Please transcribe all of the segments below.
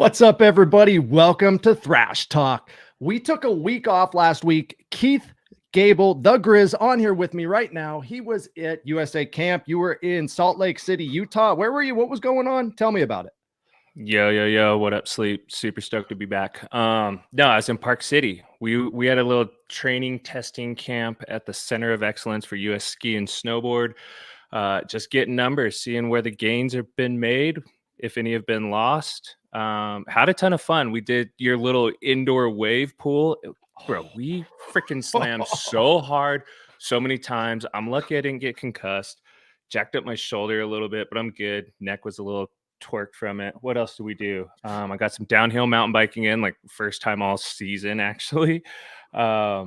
What's up, everybody? Welcome to Thrash Talk. We took a week off last week. Keith Gable, the Grizz, on here with me right now. He was at USA Camp. You were in Salt Lake City, Utah. Where were you? What was going on? Tell me about it. Yo. What up, Sleep? Super stoked to be back. No, I was in Park City. We had a little training testing camp at the Center of Excellence for U.S. Ski and Snowboard. Just getting numbers, seeing where the gains have been made, if any have been lost. Had a ton of fun. We did your little indoor wave pool. Bro, we freaking slammed so hard, so many times. I'm lucky I didn't get concussed. Jacked up my shoulder a little bit, but I'm good. Neck was a little twerked from it. What else do we do? I got some downhill mountain biking in, like first time all season, actually. Yeah,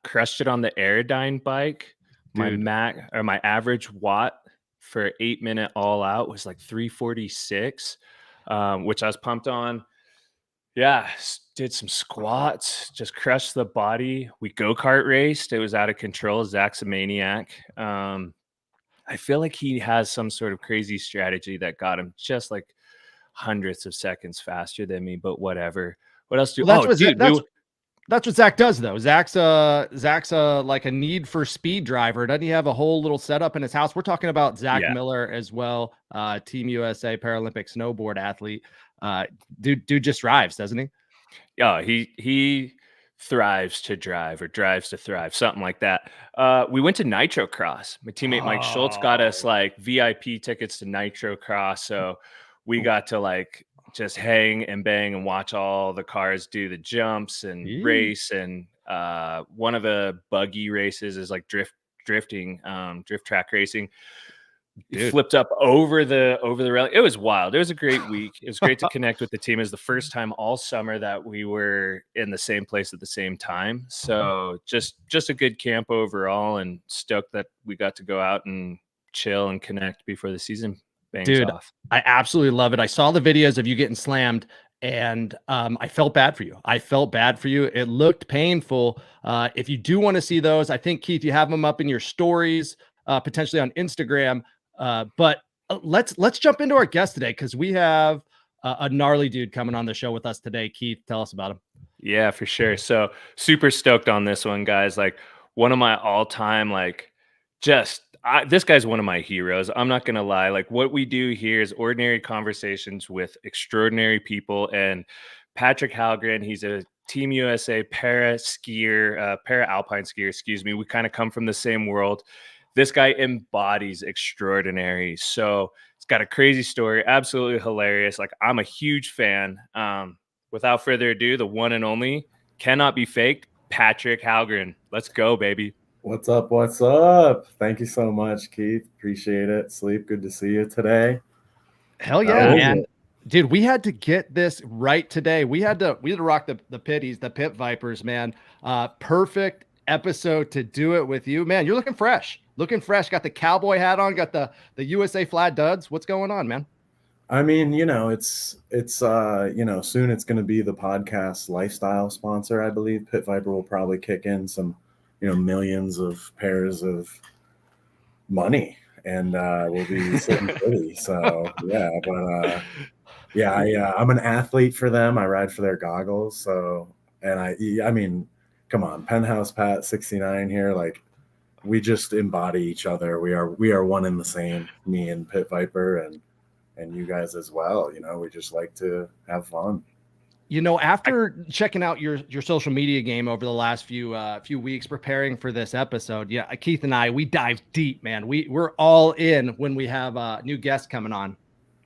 crushed it on the Aerodyne bike. Dude. My average watt for 8-minute all out was like 346, which I was pumped on. Yeah, did some squats, just crushed the body. We go-kart raced. It was out of control. Zach's a maniac. I feel like he has some sort of crazy strategy that got him just like hundreds of seconds faster than me, but whatever. What else do? Well, that's what Zach does, though. Zach's like a need for speed driver. Doesn't he have a whole little setup in his house? We're talking about Zach Miller as well, Team USA Paralympic snowboard athlete. Dude just drives, doesn't he? Yeah, he thrives to drive or drives to thrive, something like that. We went to Nitro Cross. My teammate Mike Schultz got us like VIP tickets to Nitro Cross, so we got to like just hang and bang and watch all the cars do the jumps and race. And one of the buggy races is like drift track racing. Dude. Flipped up over the railing. It was wild. It was a great week. It was great to connect with the team. It was the first time all summer that we were in the same place at the same time. So just a good camp overall, and stoked that we got to go out and chill and connect before the season bangs off. I absolutely love it. I saw the videos of you getting slammed, and I felt bad for you. It looked painful. If you do want to see those, I think, Keith, you have them up in your stories, potentially on Instagram. But let's jump into our guest today, because we have a gnarly dude coming on the show with us today. Keith, tell us about him. Yeah, for sure. So super stoked on this one, guys. Like one of my all-time, this guy's one of my heroes. I'm not going to lie. Like what we do here is ordinary conversations with extraordinary people. And Patrick Halgren, he's a Team USA para alpine skier, excuse me. We kind of come from the same world. This guy embodies extraordinary. So it's got a crazy story, absolutely hilarious. Like I'm a huge fan. Without further ado, the one and only, cannot be faked, Patrick Halgren. Let's go, baby. What's up? What's up? Thank you so much, Keith. Appreciate it. Sleep, good to see you today. Hell yeah, man. Dude, we had to get this right today. We had to rock the pitties, the Pit Vipers, man. Perfect episode to do it with you, man. You're looking fresh. Got the cowboy hat on, got the USA flat duds. What's going on, man? I mean, it's soon it's going to be the podcast lifestyle sponsor. I believe Pit Viper will probably kick in some, millions of pairs of money, and we'll be sitting pretty. So yeah, but I'm an athlete for them. I ride for their goggles. So, and I mean, come on, Penthouse Pat 69 here, like. We just embody each other. We are one and the same, me and Pit Viper and you guys as well. We just like to have fun. After checking out your social media game over the last few weeks preparing for this episode, Keith and I, we dive deep, man. We're all in when we have new guests coming on.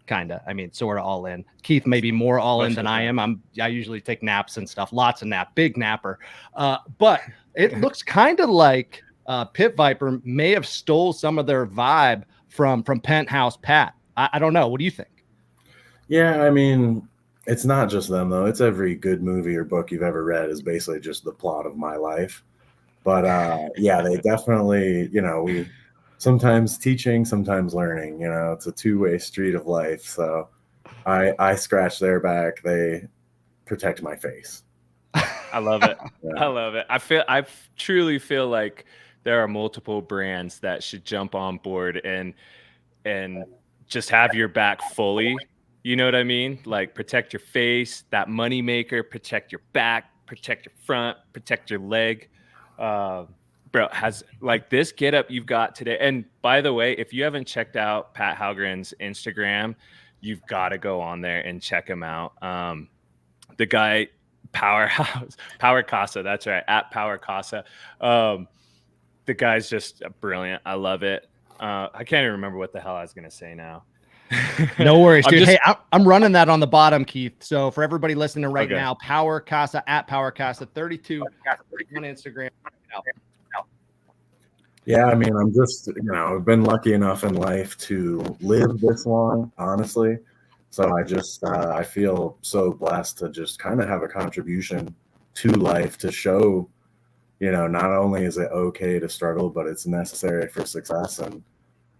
Kinda. I mean, sort of all in. Keith may be more all in than I am. I usually take naps and stuff. Lots of big napper. But it looks kind of like Pit Viper may have stole some of their vibe from Penthouse Pat. I don't know. What do you think? Yeah, I mean, it's not just them, though. It's every good movie or book you've ever read is basically just the plot of my life. But they definitely, we sometimes teaching, sometimes learning. It's a two-way street of life. So I scratch their back. They protect my face. I love it. Yeah. I love it. I truly feel like there are multiple brands that should jump on board and just have your back fully. You know what I mean? Like protect your face, that money maker, protect your back, protect your front, protect your leg. Bro, has like this get up you've got today. And by the way, if you haven't checked out Pat Halgren's Instagram, you've got to go on there and check him out. The guy, Power Casa, that's right, at Power Casa. The guy's just brilliant. I love it. I can't even remember what the hell I was going to say now. No worries, dude. Hey, I'm running that on the bottom, Keith. So for everybody listening right now, Power Casa at Power Casa 32 on Instagram. Yeah, I mean, I'm just, I've been lucky enough in life to live this long, honestly. So I feel so blessed to just kind of have a contribution to life to show, not only is it okay to struggle, but it's necessary for success. And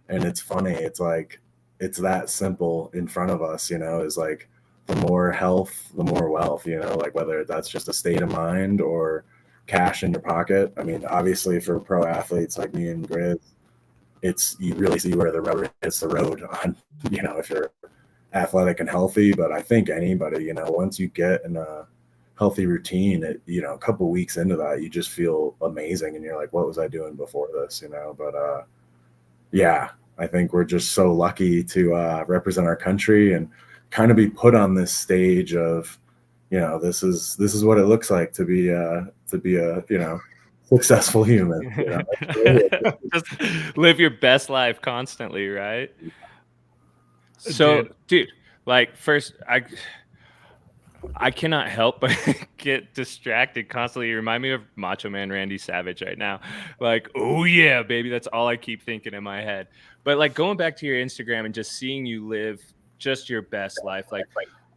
it's funny. It's like, it's that simple in front of us, is like the more health, the more wealth, like whether that's just a state of mind or cash in your pocket. I mean, obviously for pro athletes like me and Grizz, you really see where the rubber hits the road on, if you're athletic and healthy. But I think anybody, once you get in a healthy routine, a couple weeks into that, you just feel amazing. And you're like, what was I doing before this, But yeah, I think we're just so lucky to represent our country and kind of be put on this stage of, this is what it looks like to be a successful human. Just live your best life constantly, right? So, dude, like first, I cannot help but get distracted constantly. You remind me of Macho Man Randy Savage right now. Like, oh yeah, baby, that's all I keep thinking in my head. But like going back to your Instagram and just seeing you live just your best life, like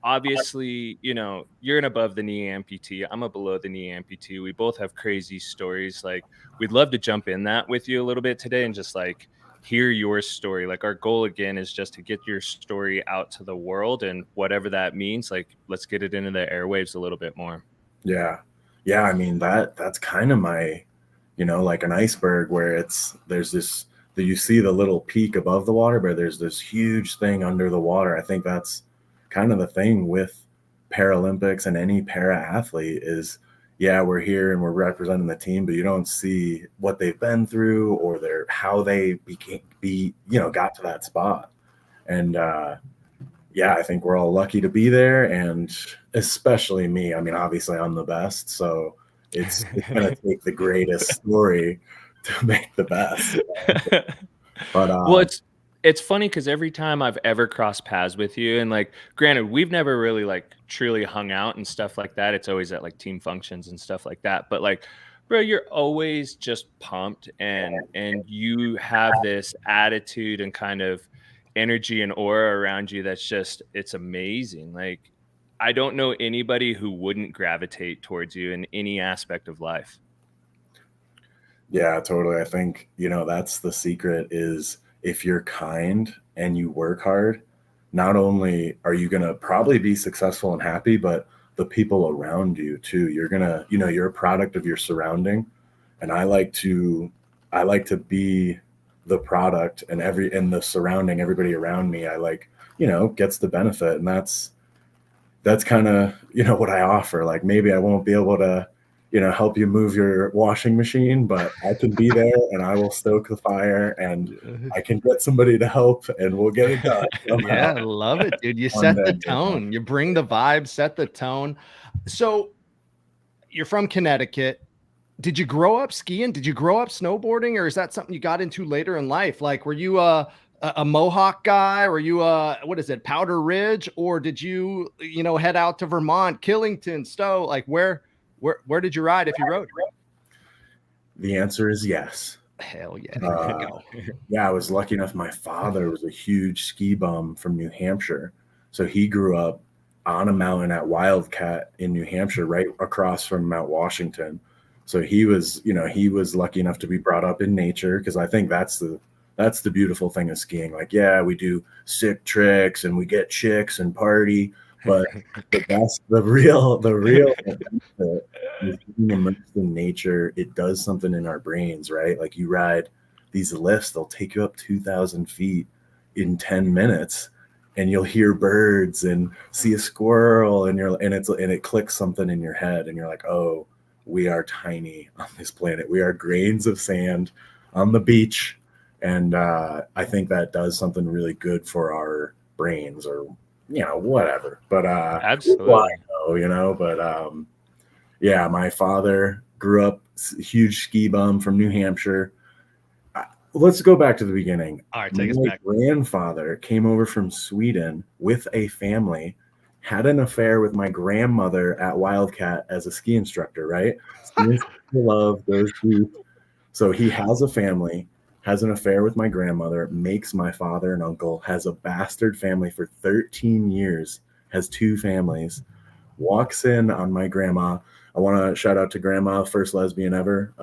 obviously, you're an above the knee amputee. I'm a below the knee amputee. We both have crazy stories. Like, we'd love to jump in that with you a little bit today and just like hear your story. Like, our goal again is just to get your story out to the world, and whatever that means, like, let's get it into the airwaves a little bit more. Yeah. I mean, that's kind of my, like an iceberg where there's this, that you see the little peak above the water, but there's this huge thing under the water. I think that's kind of the thing with Paralympics and any para athlete is, yeah, we're here and we're representing the team, but you don't see what they've been through or how they got to that spot. And yeah, I think we're all lucky to be there, and especially me. I mean, obviously I'm the best, so it's going to take the greatest story to make the best. But well, it's funny because every time I've ever crossed paths with you, and like, granted, we've never really like truly hung out and stuff like that. It's always at like team functions and stuff like that. But like, bro, you're always just pumped, and you have this attitude and kind of energy and aura around you that's just, it's amazing. Like, I don't know anybody who wouldn't gravitate towards you in any aspect of life. Yeah, totally. I think, that's the secret is if you're kind and you work hard, not only are you going to probably be successful and happy, but the people around you too. You're going to, you're a product of your surrounding. And I like to be the product, and the surrounding, everybody around me, I like, gets the benefit. And that's kind of, what I offer. Like, maybe I won't be able to, help you move your washing machine, but I can be there and I will stoke the fire, and I can get somebody to help, and we'll get it done. Yeah, I love it, dude. You set the tone. You bring the vibe, set the tone. So you're from Connecticut. Did you grow up skiing? Did you grow up snowboarding, or is that something you got into later in life? Like, were you a Mohawk guy? Were you Powder Ridge, or did you head out to Vermont, Killington, Stowe? Like, where did you ride if you rode? The answer is yes. Hell yeah. Yeah, I was lucky enough. My father was a huge ski bum from New Hampshire. So he grew up on a mountain at Wildcat in New Hampshire, right across from Mount Washington. So he was lucky enough to be brought up in nature, because I think that's the beautiful thing of skiing. Like, yeah, we do sick tricks and we get chicks and party, but the real benefit is being immersed in nature. It does something in our brains, right? Like, you ride these lifts, they'll take you up 2,000 feet in 10 minutes. and you'll hear birds and see a squirrel, and it clicks something in your head, and you're like, oh, we are tiny on this planet. We are grains of sand on the beach. And I think that does something really good for our brains, or, whatever. But Absolutely. But yeah, my father grew up huge ski bum from New Hampshire. Let's go back to the beginning. All right, take us My back. grandfather came over from Sweden with a family, had an affair with my grandmother at Wildcat as a ski instructor, right? Love goes deep. So he has a family, has an affair with my grandmother, makes my father an uncle, has a bastard family for 13 years, has 2 families, walks in on my grandma. I want to shout out to grandma, first lesbian ever.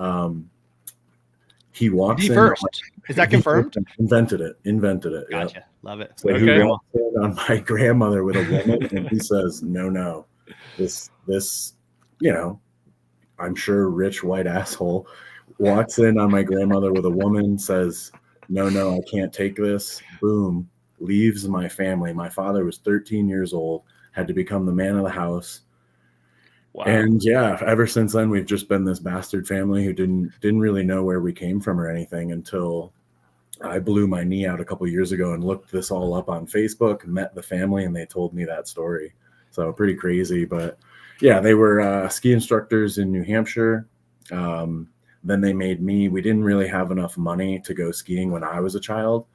He walks The in. first. Is that confirmed? Invented it. Gotcha. Yep. Love it. So Okay. he walks in on my grandmother with a woman, and he says, no, this, I'm sure rich white asshole walks in on my grandmother with a woman, says, no, I can't take this. Boom, leaves my family. My father was 13 years old, had to become the man of the house. Wow. And yeah, ever since then, we've just been this bastard family who didn't really know where we came from or anything until I blew my knee out a couple of years ago and looked this all up on Facebook, met the family, and they told me that story. So pretty crazy. But yeah, they were ski instructors in New Hampshire. Then they made me. We didn't really have enough money to go skiing when I was a child.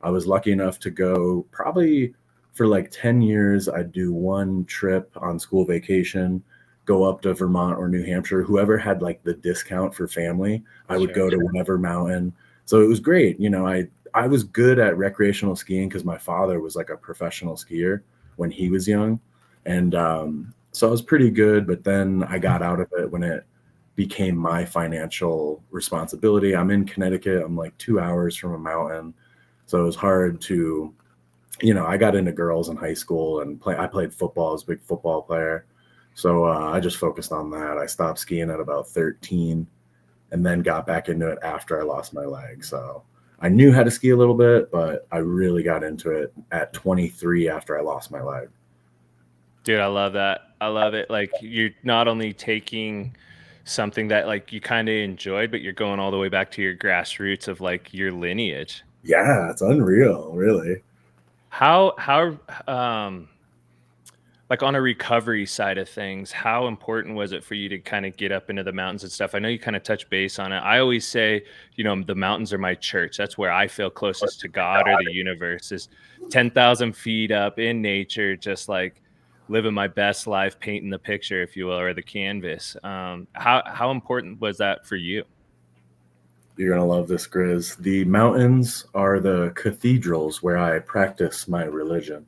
I was lucky enough to go probably for like 10 years. I'd do one trip on school vacation, go up to Vermont or New Hampshire. Whoever had like the discount for family, I would go to whatever mountain. So it was great. I was good at recreational skiing because my father was like a professional skier when he was young. And so I was pretty good, but then I got out of it when it became my financial responsibility. I'm in Connecticut. I'm like 2 hours from a mountain. So it was hard to, I got into girls in high school and I played football. I was a big football player. So I just focused on that. I stopped skiing at about 13 and then got back into it after I lost my leg. So I knew how to ski a little bit, but I really got into it at 23 after I lost my leg. Dude, I love that. I love it. Like, you're not only taking something that like you kind of enjoyed, but you're going all the way back to your grassroots of like your lineage. Yeah, it's unreal, really. How like on a recovery side of things, how important was it for you to kind of get up into the mountains and stuff? I know you kind of touch base on it. I always say, the mountains are my church. That's where I feel closest to God or the universe, is 10,000 feet up in nature, just like living my best life, painting the picture, if you will, or the canvas. How important was that for you? You're going to love this, Grizz. The mountains are the cathedrals where I practice my religion.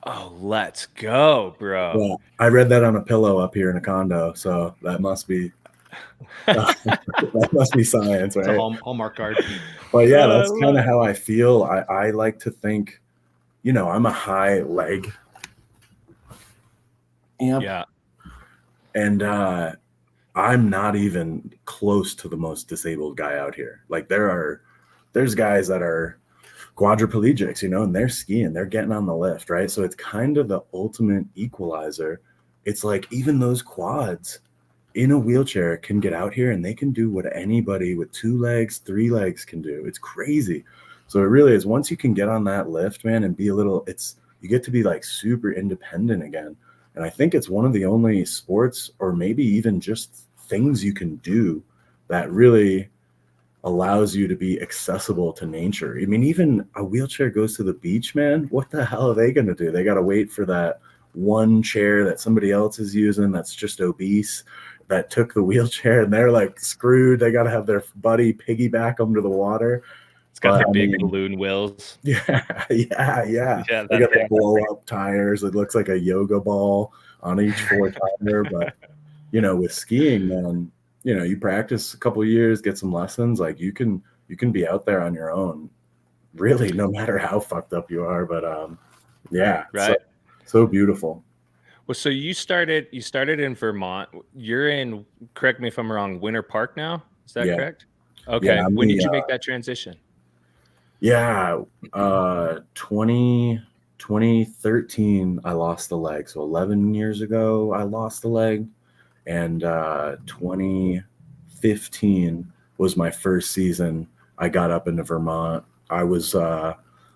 Oh, let's go, bro. Yeah, I read that on a pillow up here in a condo, so that must be that must be science, right? It's a Hallmark card. But yeah, that's kind of how I feel. I like to think, I'm a high leg amp. Yeah. And I'm not even close to the most disabled guy out here. Like there's guys that are quadriplegics, and they're skiing, they're getting on the lift, right? So it's kind of the ultimate equalizer. It's like even those quads in a wheelchair can get out here and they can do what anybody with 2 legs, 3 legs can do. It's crazy. So it really is. Once you can get on that lift, man, and be you get to be like super independent again. And I think it's one of the only sports, or maybe even just things you can do, that really allows you to be accessible to nature. I mean, even a wheelchair goes to the beach, man. What the hell are they going to do? They got to wait for that one chair that somebody else is using that's just obese, that took the wheelchair, and they're like screwed. They got to have their buddy piggyback them to the water. It's got the big balloon wheels. Yeah. They got the blow up tires. It looks like a yoga ball on each 4-tire. But with skiing, man, you practice a couple of years, get some lessons. Like you can be out there on your own, really, no matter how fucked up you are. But yeah, right. So beautiful. Well, so you started in Vermont. You're in, correct me if I'm wrong, Winter Park now. Is that correct? Okay. Yeah, when did you make that transition? Yeah, 2012, 2013, I lost the leg. So 11 years ago, I lost the leg. And 2015 was my first season. I got up into Vermont. I was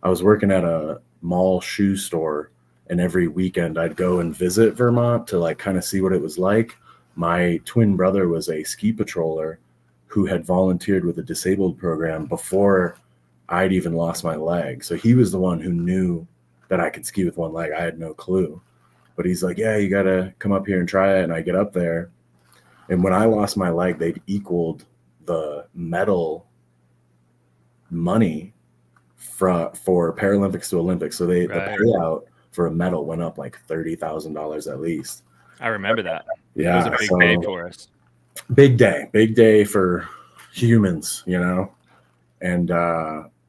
working at a mall shoe store, and every weekend I'd go and visit Vermont to like kind of see what it was like. My twin brother was a ski patroller who had volunteered with a disabled program before I'd even lost my leg. So he was the one who knew that I could ski with one leg. I had no clue. But he's like, yeah, you got to come up here and try it. And I get up there. And when I lost my leg, they'd equaled the medal money for Paralympics to Olympics. So the payout for a medal went up like $30,000 at least. I remember that. Yeah. It was a big day for us. Big day for humans, you know? And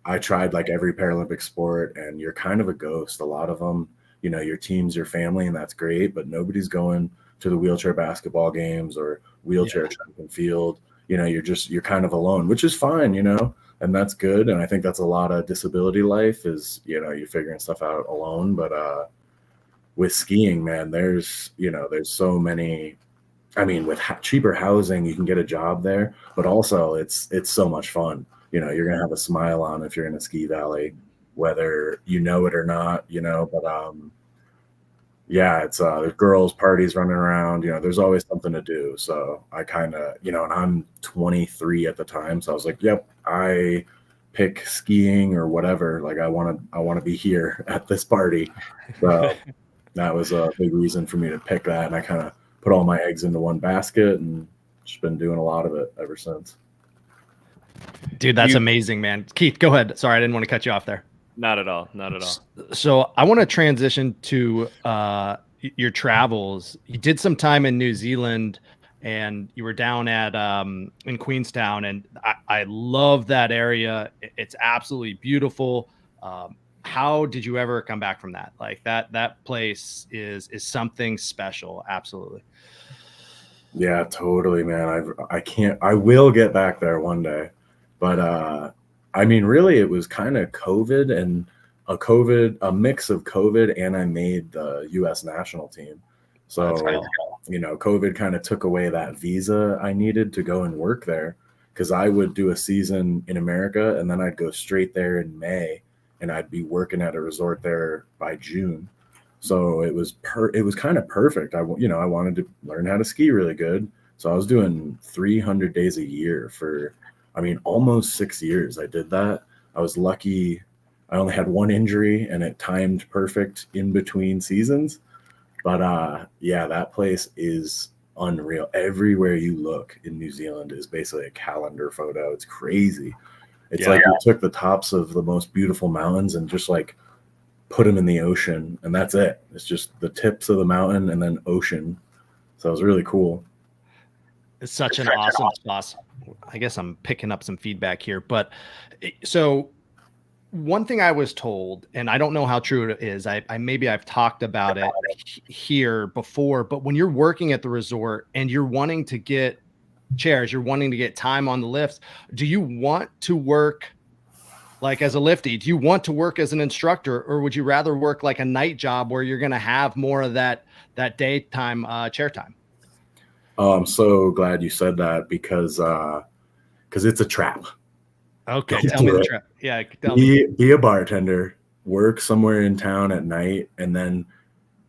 I tried like every Paralympic sport, and you're kind of a ghost. A lot of them, you know, your team's your family, and that's great, but nobody's going to the wheelchair basketball games or wheelchair track and field. You know, you're kind of alone, which is fine, you know, and that's good. And I think that's a lot of disability life is, you know, you're figuring stuff out alone. But with skiing, man, there's so many. I mean, with cheaper housing, you can get a job there, but also it's so much fun. You know, you're going to have a smile on if you're in a ski valley, whether you know it or not, you know, but yeah, it's there's girls parties running around, you know, there's always something to do. So I kind of, you know, and I'm 23 at the time. So I was like, yep, I pick skiing or whatever. Like I want to be here at this party. So that was a big reason for me to pick that. And I kind of put all my eggs into one basket and just been doing a lot of it ever since. Dude, that's amazing, man. Keith, go ahead. Sorry, I didn't want to cut you off there. Not at all. Not at all. So I want to transition to your travels. You did some time in New Zealand, and you were down at in Queenstown, and I love that area. It's absolutely beautiful. How did you ever come back from that? Like that place is something special. Absolutely. Yeah, totally, man. I will get back there one day. But I mean, really, it was kind of COVID and a mix of COVID, and I made the U.S. national team. So, you know, COVID kind of took away that visa I needed to go and work there, because I would do a season in America and then I'd go straight there in May, and I'd be working at a resort there by June. So it was kind of perfect. I wanted to learn how to ski really good. So I was doing 300 days a year for, I mean, almost 6 years I did that. I was lucky. I only had one injury and it timed perfect in between seasons. But yeah, that place is unreal. Everywhere you look in New Zealand is basically a calendar photo. It's crazy. It's like we took the tops of the most beautiful mountains and just like put them in the ocean, and that's it. It's just the tips of the mountain and then ocean. So it was really cool. It's such an awesome spot. I guess I'm picking up some feedback here, but so one thing I was told, and I don't know how true it is, maybe I've talked about it here before, but when you're working at the resort and you're wanting to get chairs, you're wanting to get time on the lifts, do you want to work like as a lifty? Do you want to work as an instructor, or would you rather work like a night job where you're going to have more of that daytime chair time? Oh, I'm so glad you said that, because it's a trap. Okay, tell me the trap. Yeah, be a bartender, work somewhere in town at night, and then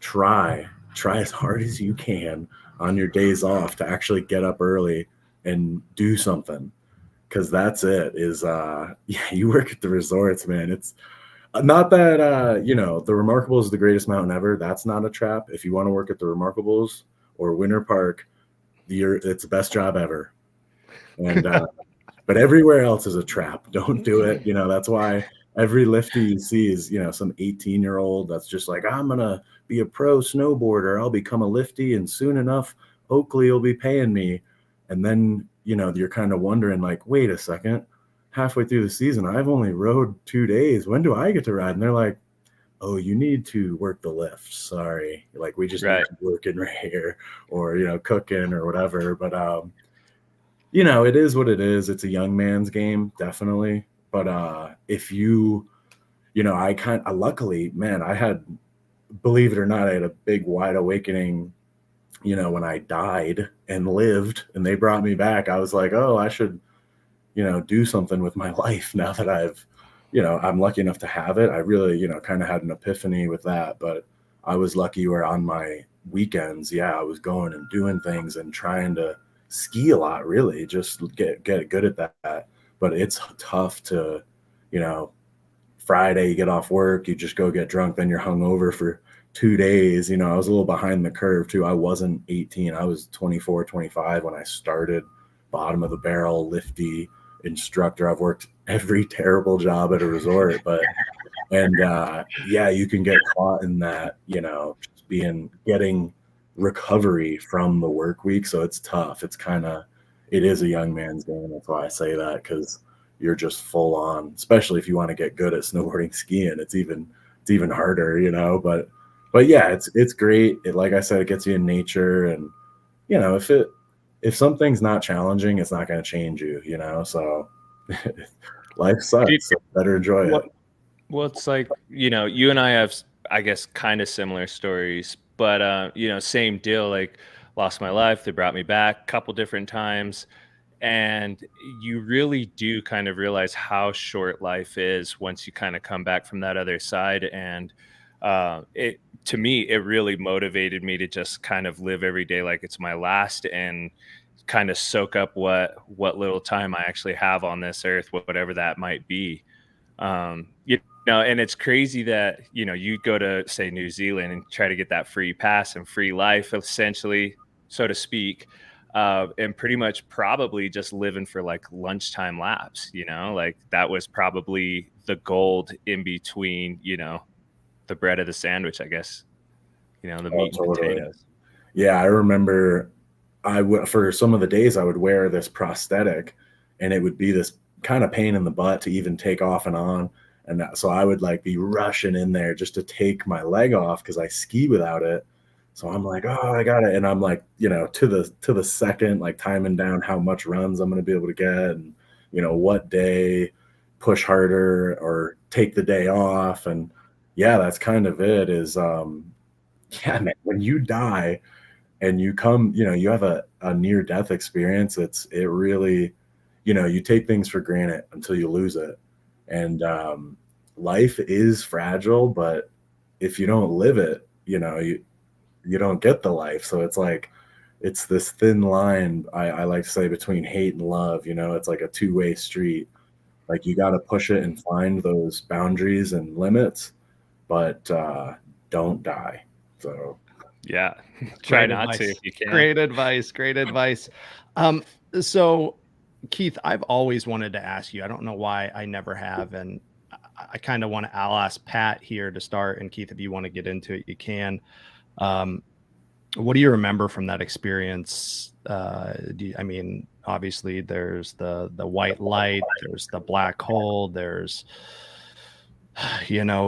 try as hard as you can on your days off to actually get up early and do something. Because that's it. You work at the resorts, man. It's not that the Remarkables is the greatest mountain ever. That's not a trap. If you want to work at the Remarkables or Winter Park, it's the best job ever. And but everywhere else is a trap. Don't do it. You know, that's why every lifty you see is, you know, some 18-year-old that's just like, I'm gonna be a pro snowboarder. I'll become a lifty, and soon enough, Oakley will be paying me. And then, you know, you're kind of wondering, like, wait a second, halfway through the season, I've only rode 2 days. When do I get to ride? And they're like, oh, you need to work the lift. Sorry. Like, we just need to working right here, or, you know, cooking or whatever. But, you know, it is what it is. It's a young man's game, definitely. But if you luckily, man, believe it or not, I had a big wide awakening, when I died and lived and they brought me back. I was like, oh, I should, do something with my life now that I'm lucky enough to have it. I really, kind of had an epiphany with that, but I was lucky where on my weekends, I was going and doing things and trying to ski a lot, really just get good at that. But it's tough to, you know, Friday, you get off work, you just go get drunk, then you're hungover for 2 days. I was a little behind the curve too. I wasn't 18. I was 24, 25 when I started, bottom of the barrel, lifty instructor. I've worked every terrible job at a resort, you can get caught in that, just getting recovery from the work week. So it's tough. It is a young man's game. That's why I say that, because you're just full on, especially if you want to get good at snowboarding, skiing. It's even harder, but yeah, it's great. Like I said, it gets you in nature, and if something's not challenging, it's not going to change you, so life sucks. So better enjoy it. Well, it's like, you and I have, I guess, kind of similar stories, but same deal. Like, lost my life, they brought me back a couple different times. And you really do kind of realize how short life is once you kind of come back from that other side. And it to me, it really motivated me to just kind of live every day like it's my last, and kind of soak up what little time I actually have on this earth, whatever that might be. And it's crazy that you go to, say, New Zealand and try to get that free pass and free life, essentially, so to speak, and pretty much probably just living for like lunchtime laps. Like that was probably the gold in between, the bread of the sandwich, I guess, the meat and potatoes. Yeah, I remember for some of the days I would wear this prosthetic, and it would be this kind of pain in the butt to even take off and on. And so I would like be rushing in there just to take my leg off because I ski without it. So I'm like, oh, I got it. And I'm like, to the second, like timing down how much runs I'm going to be able to get, and, what day push harder or take the day off. And yeah, that's kind of it is, man, when you die and you come, you have a near death experience, it really, you take things for granted until you lose it. And life is fragile, but if you don't live it, you don't get the life. So it's like, it's this thin line, I like to say, between hate and love. It's like a two-way street. Like, you got to push it and find those boundaries and limits, but don't die. So yeah, try not to if you can. Great advice. So Keith, I've always wanted to ask you, I don't know why I never have, and I kind of I'll ask Pat here to start, and Keith, if you want to get into it, you can. What do you remember from that experience? Obviously there's the white light, there's the black hole, there's,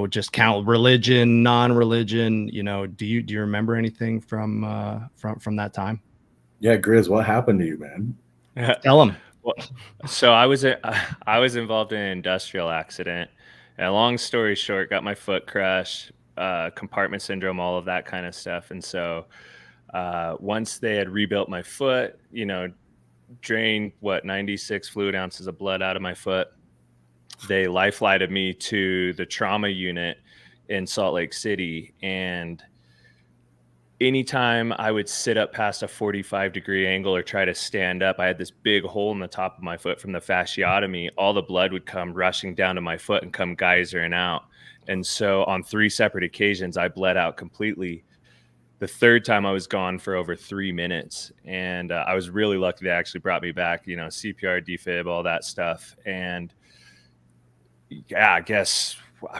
just count religion, non-religion, do you remember anything from that time? Yeah, Grizz, what happened to you, man? Tell him. Well, so I was involved in an industrial accident, and long story short, got my foot crushed, compartment syndrome, all of that kind of stuff. And so once they had rebuilt my foot, drained 96 fluid ounces of blood out of my foot, they life-flighted me to the trauma unit in Salt Lake City. And anytime I would sit up past a 45-degree angle or try to stand up, I had this big hole in the top of my foot from the fasciotomy. All the blood would come rushing down to my foot and come geysering out. And so on 3 separate occasions, I bled out completely. The third time I was gone for over 3 minutes. And I was really lucky they actually brought me back, CPR, defib, all that stuff. And yeah, I guess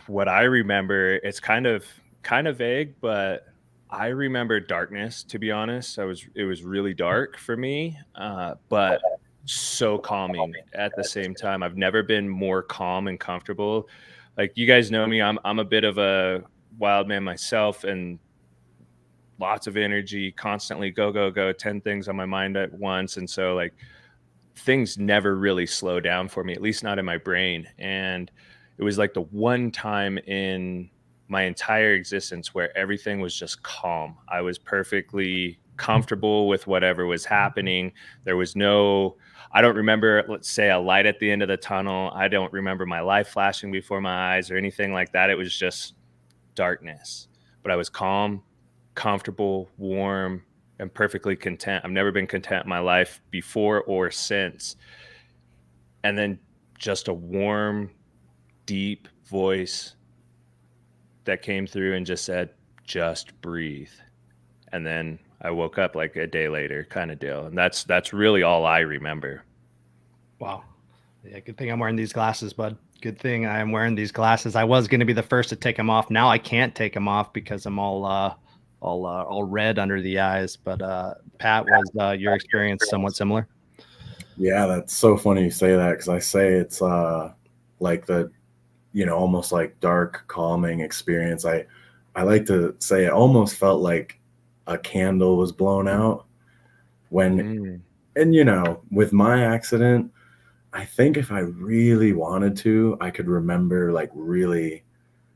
what I remember, it's kind of vague, but I remember darkness, to be honest. It was really dark for me, but so calming at the same time. I've never been more calm and comfortable. Like, you guys know me, I'm a bit of a wild man myself, and lots of energy, constantly go, 10 things on my mind at once. And so, like, things never really slow down for me, at least not in my brain. And it was like the one time in my entire existence where everything was just calm. I was perfectly comfortable with whatever was happening. There was no, I don't remember, let's say, a light at the end of the tunnel. I don't remember my life flashing before my eyes or anything like that. It was just darkness, but I was calm, comfortable, warm, and perfectly content. I've never been content in my life before or since. And then just a warm, deep voice that came through and just said, just breathe. And then I woke up like a day later, kind of deal. And that's really all I remember. Wow. Yeah, good thing I'm wearing these glasses, bud. Good thing I am wearing these glasses. I was going to be the first to take them off. Now I can't take them off because I'm all red under the eyes. But Pat, was your experience somewhat similar? Yeah, that's so funny you say that, because I say it's like the, almost like dark, calming experience. I like to say it almost felt like a candle was blown out when, and with my accident, I think if I really wanted to, I could remember like really.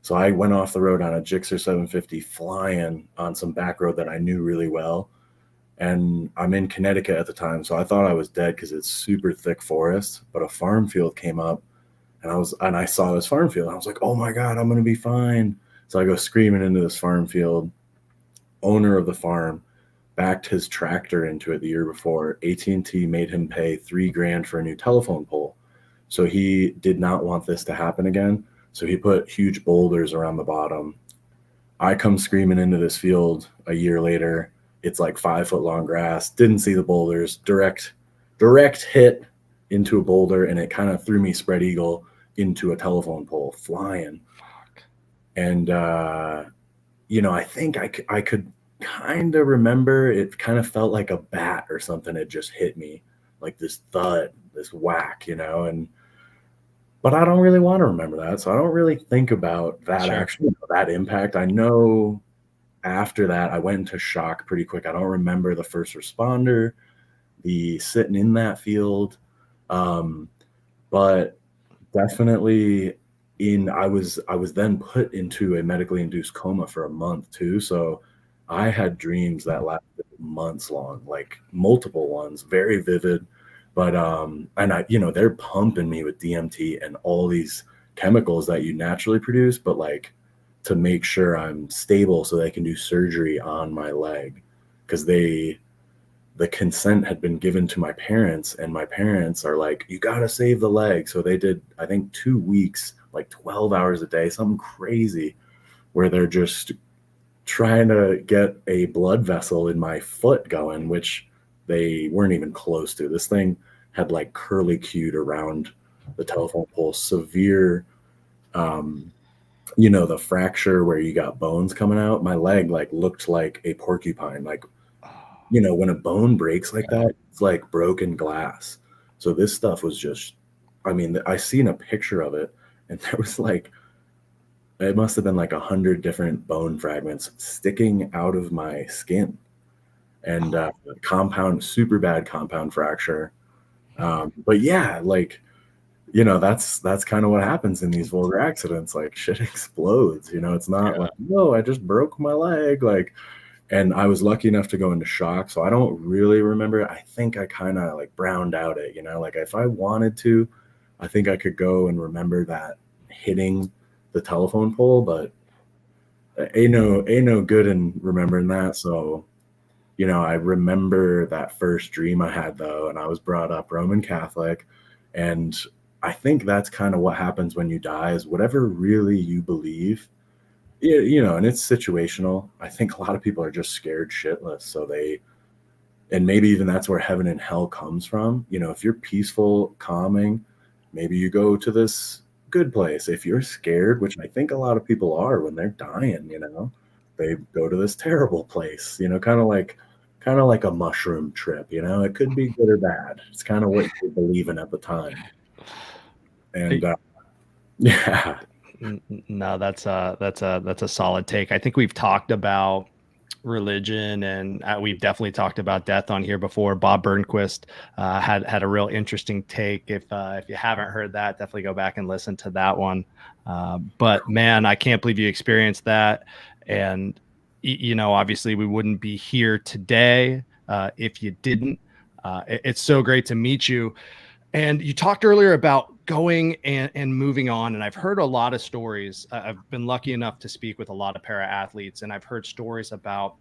So I went off the road on a Gixxer 750 flying on some back road that I knew really well. And I'm in Connecticut at the time, so I thought I was dead because it's super thick forest. But a farm field came up, and I saw this farm field. And I was like, "Oh my God, I'm gonna be fine!" So I go screaming into this farm field. Owner of the farm backed his tractor into it the year before. AT&T made him pay $3,000 for a new telephone pole, so he did not want this to happen again. So he put huge boulders around the bottom. I come screaming into this field a year later. It's like 5-foot long grass. Didn't see the boulders. Direct hit into a boulder, and it kind of threw me spread eagle into a telephone pole, flying. And I think I could kind of remember. It kind of felt like a bat or something had just hit me, like this thud, this whack, But I don't really want to remember that, so I don't really think about that actually, that impact. I know. After that, I went into shock pretty quick. I don't remember the first responder, the sitting in that field, but definitely I was then put into a medically induced coma for a month too. So I had dreams that lasted months long, like multiple ones, very vivid. But and they're pumping me with DMT and all these chemicals that you naturally produce, but like, to make sure I'm stable so they can do surgery on my leg, because the consent had been given to my parents, and my parents are like, you got to save the leg. So they did, I think 2 weeks, like 12 hours a day, something crazy, where they're just trying to get a blood vessel in my foot going, which they weren't even close to. This thing had like curlicued around the telephone pole, severe, the fracture where you got bones coming out. My leg like looked like a porcupine. Like, when a bone breaks like that, it's like broken glass. So this stuff was just, I seen a picture of it, and there was like, it must have been like 100 different bone fragments sticking out of my skin, and super bad compound fracture. But yeah, like, that's kind of what happens in these vulgar accidents. Like, shit explodes, it's not like, no, I just broke my leg. Like, and I was lucky enough to go into shock. So I don't really remember. I think I kind of like browned out it, like if I wanted to, I think I could go and remember that hitting the telephone pole, but ain't no good in remembering that. So, I remember that first dream I had though, and I was brought up Roman Catholic, and I think that's kind of what happens when you die, is whatever really you believe, and it's situational. I think a lot of people are just scared shitless. So and maybe even that's where heaven and hell comes from. If you're peaceful, calming, maybe you go to this good place. If you're scared, which I think a lot of people are when they're dying, they go to this terrible place, kind of like a mushroom trip, it could be good or bad. It's kind of what you're believing at the time. And yeah. No, that's a solid take. I think we've talked about religion, and we've definitely talked about death on here before. Bob Burnquist had a real interesting take. If you haven't heard that, definitely go back and listen to that one. But man, I can't believe you experienced that. And obviously we wouldn't be here today if you didn't. It's so great to meet you. And you talked earlier about going and moving on. And I've heard a lot of stories. I've been lucky enough to speak with a lot of para athletes, and I've heard stories about,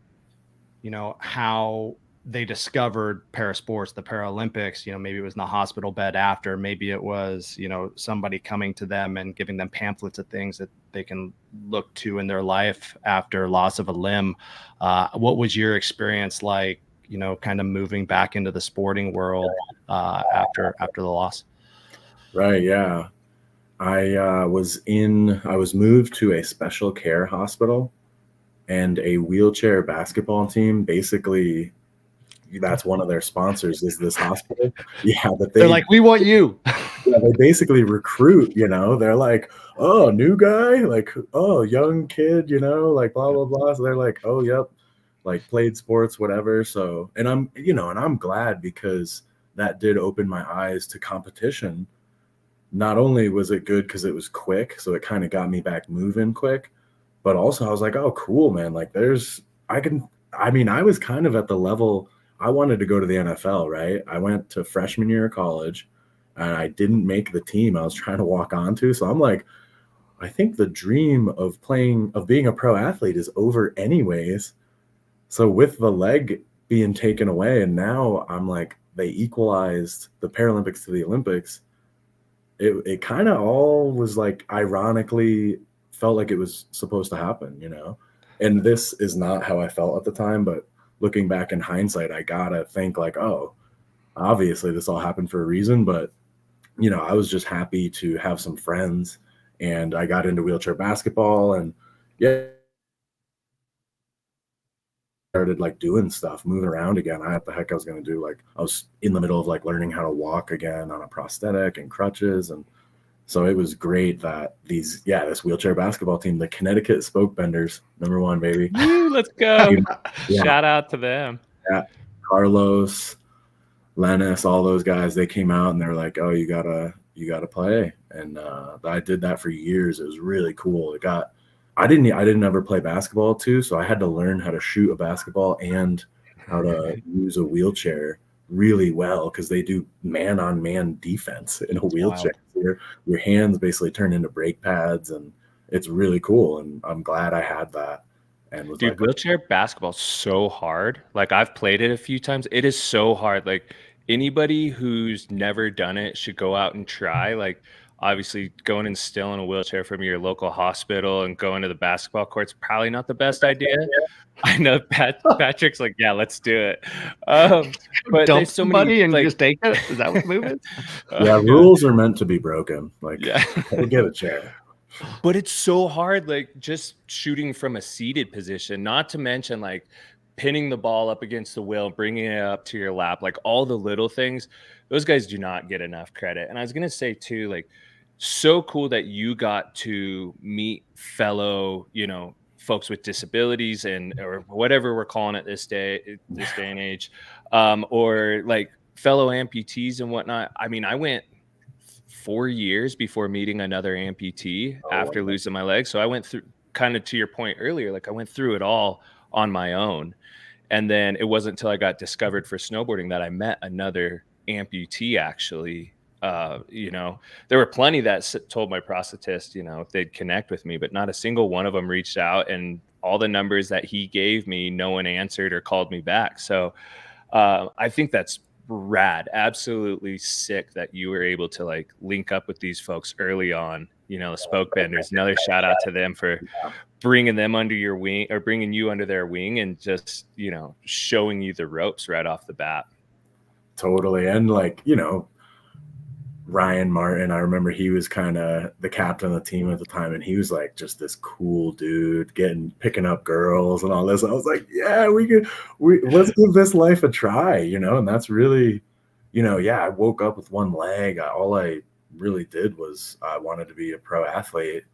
how they discovered para sports, the Paralympics. Maybe it was in the hospital bed after, maybe it was, somebody coming to them and giving them pamphlets of things that they can look to in their life after loss of a limb. What was your experience like, kind of moving back into the sporting world after the loss? Right. Yeah. I was moved to a special care hospital, and a wheelchair basketball team. Basically, that's one of their sponsors, is this hospital. Yeah. But they're like, we want you. Yeah, they basically recruit, they're like, oh, new guy, like, oh, young kid, like blah, blah, blah. So they're like, oh, yep. Like played sports, whatever. So, and I'm glad, because that did open my eyes to competition. Not only was it good because it was quick, so it kind of got me back moving quick, but also I was like, oh, cool, man. Like I was kind of at the level I wanted to go to the NFL, right? I went to freshman year of college and I didn't make the team I was trying to walk onto. So I'm like, I think the dream of being a pro athlete is over anyways. So with the leg being taken away, and now I'm like, they equalized the Paralympics to the Olympics. It kind of all was like, ironically, felt like it was supposed to happen, and this is not how I felt at the time. But looking back in hindsight, I gotta think like, oh, obviously this all happened for a reason. But, I was just happy to have some friends, and I got into wheelchair basketball, and yeah, started like doing stuff, moving around again. I what the heck I was going to do. Like I was in the middle of like learning how to walk again on a prosthetic and crutches. And so it was great that this wheelchair basketball team, the Connecticut Spoke Benders, #1, baby. Woo, let's go. Yeah. Shout out to them. Yeah. Carlos, Lennis, all those guys, they came out and they were like, oh, you gotta play. And I did that for years. It was really cool. I didn't ever play basketball too, so I had to learn how to shoot a basketball and how to use a wheelchair really well, because they do man-on-man defense in a wheelchair. Wow. Your hands basically turn into brake pads, and it's really cool. And I'm glad I had that. And dude, wheelchair basketball is so hard. Like I've played it a few times. It is so hard. Like anybody who's never done it should go out and try. Like obviously going and still in a wheelchair from your local hospital and going to the basketball court's probably not the best idea. I know Patrick's like, yeah, let's do it. But dump so many and just take it. Is that what's moving? Yeah, rules are meant to be broken. Like, yeah, get a chair. But it's so hard, like just shooting from a seated position, not to mention like pinning the ball up against the wheel, bringing it up to your lap, like all the little things. Those guys do not get enough credit. And I was going to say too, like, so cool that you got to meet fellow, folks with disabilities or whatever we're calling it this day and age, or like fellow amputees and whatnot. I mean, I went 4 years before meeting another amputee after losing my leg. So I went through, kind of to your point earlier, like I went through it all on my own. And then it wasn't until I got discovered for snowboarding that I met another amputee actually. There were plenty that told my prosthetist, if they'd connect with me, but not a single one of them reached out, and all the numbers that he gave me, no one answered or called me back. So I think that's rad. Absolutely sick that you were able to like link up with these folks early on, the Spoke Benders. Another shout out to them for bringing them under your wing, or bringing you under their wing, and just, showing you the ropes right off the bat. Totally. And like, Ryan Martin, I remember he was kind of the captain of the team at the time, and he was like just this cool dude picking up girls and all this. I was like, yeah, let's give this life a try, and that's really, I woke up with one leg. All I really did was I wanted to be a pro athlete.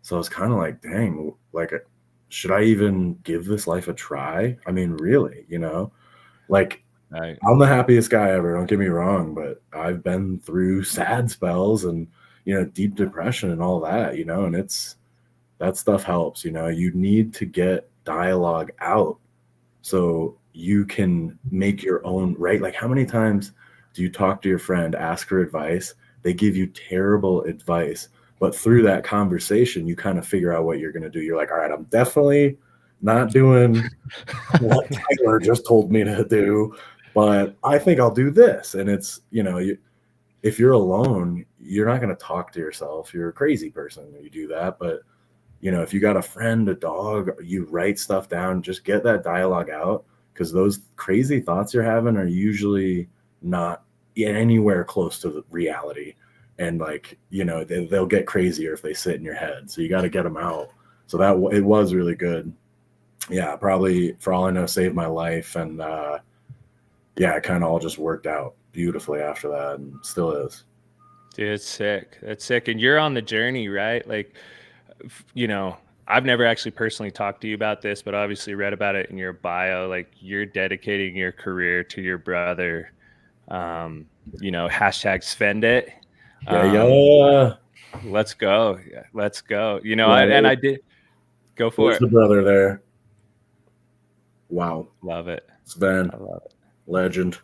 So I was kind of like, dang, like should I even give this life a try? I mean, really, like I'm the happiest guy ever. Don't get me wrong, but I've been through sad spells and, deep depression and all that, and that stuff helps, you need to get dialogue out so you can make your own, right? Like how many times do you talk to your friend, ask for advice? They give you terrible advice, but through that conversation, you kind of figure out what you're going to do. You're like, all right, I'm definitely not doing what Tyler just told me to do, but I think I'll do this. And it's, if you're alone, you're not going to talk to yourself. You're a crazy person when you do that. But, if you got a friend, a dog, you write stuff down, just get that dialogue out, because those crazy thoughts you're having are usually not anywhere close to the reality. And like, they'll get crazier if they sit in your head. So you got to get them out. So it was really good. Yeah, probably for all I know, saved my life. And it kind of all just worked out beautifully after that, and still is. Dude, it's sick. That's sick. And you're on the journey, right? Like, I've never actually personally talked to you about this, but obviously read about it in your bio. Like, you're dedicating your career to your brother. Hashtag spend it. Yeah. Let's go. Let's go. I did go for it. The brother there. Wow. Love it. Sven. I love it. Legend.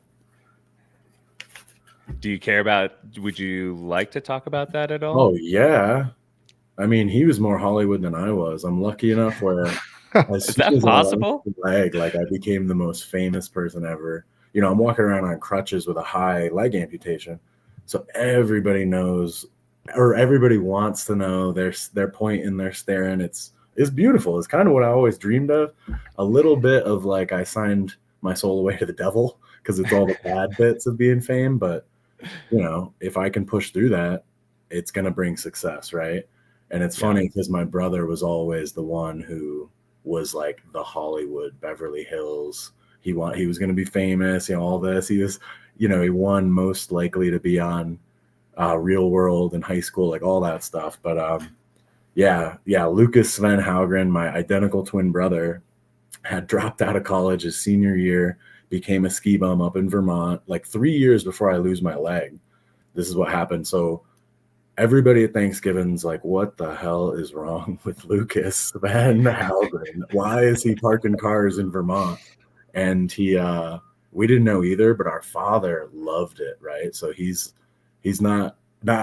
Do you care would you like to talk about that at all? Oh yeah. I mean, he was more Hollywood than I was. I'm lucky enough where is that possible? I became the most famous person ever. I'm walking around on crutches with a high leg amputation. So everybody knows, or everybody wants to know. They're pointing, they're staring. It's beautiful. It's kind of what I always dreamed of. A little bit of like I signed my soul away to the devil because it's all the bad bits of being fame. But, if I can push through that, it's going to bring success, right? And it's funny because my brother was always the one who was like the Hollywood, Beverly Hills. He was going to be famous, all this. He was, he won Most Likely to Be on Real World in high school, like all that stuff. But Lucas Sven Halgren, my identical twin brother, had dropped out of college his senior year, became a ski bum up in Vermont, like 3 years before I lose my leg. This is what happened. So everybody at Thanksgiving's like, what the hell is wrong with Lucas Sven Halgren? Why is he parking cars in Vermont? And we didn't know either, but our father loved it, right? So he's not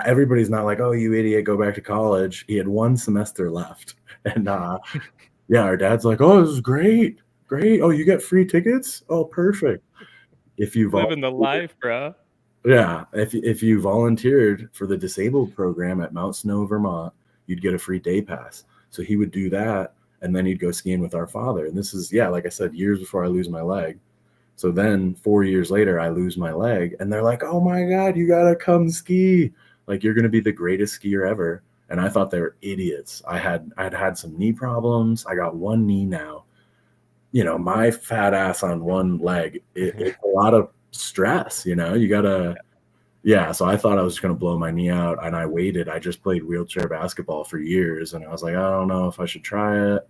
everybody's not like, oh, you idiot, go back to college. He had 1 semester left. And our dad's like, oh, this is great. Oh, you get free tickets? Oh, perfect. If you living the life, bro. Yeah. If you volunteered for the disabled program at Mount Snow, Vermont, you'd get a free day pass. So he would do that, and then he'd go skiing with our father. And this is, like I said, years before I lose my leg. So then 4 years later, I lose my leg, and they're like, oh my God, you got to come ski. Like, you're going to be the greatest skier ever. And I thought they were idiots. I'd had some knee problems. I got one knee now. My fat ass on one leg, it's a lot of stress, you gotta, so I thought I was just going to blow my knee out, and I waited. I just played wheelchair basketball for years, and I was like, I don't know if I should try it.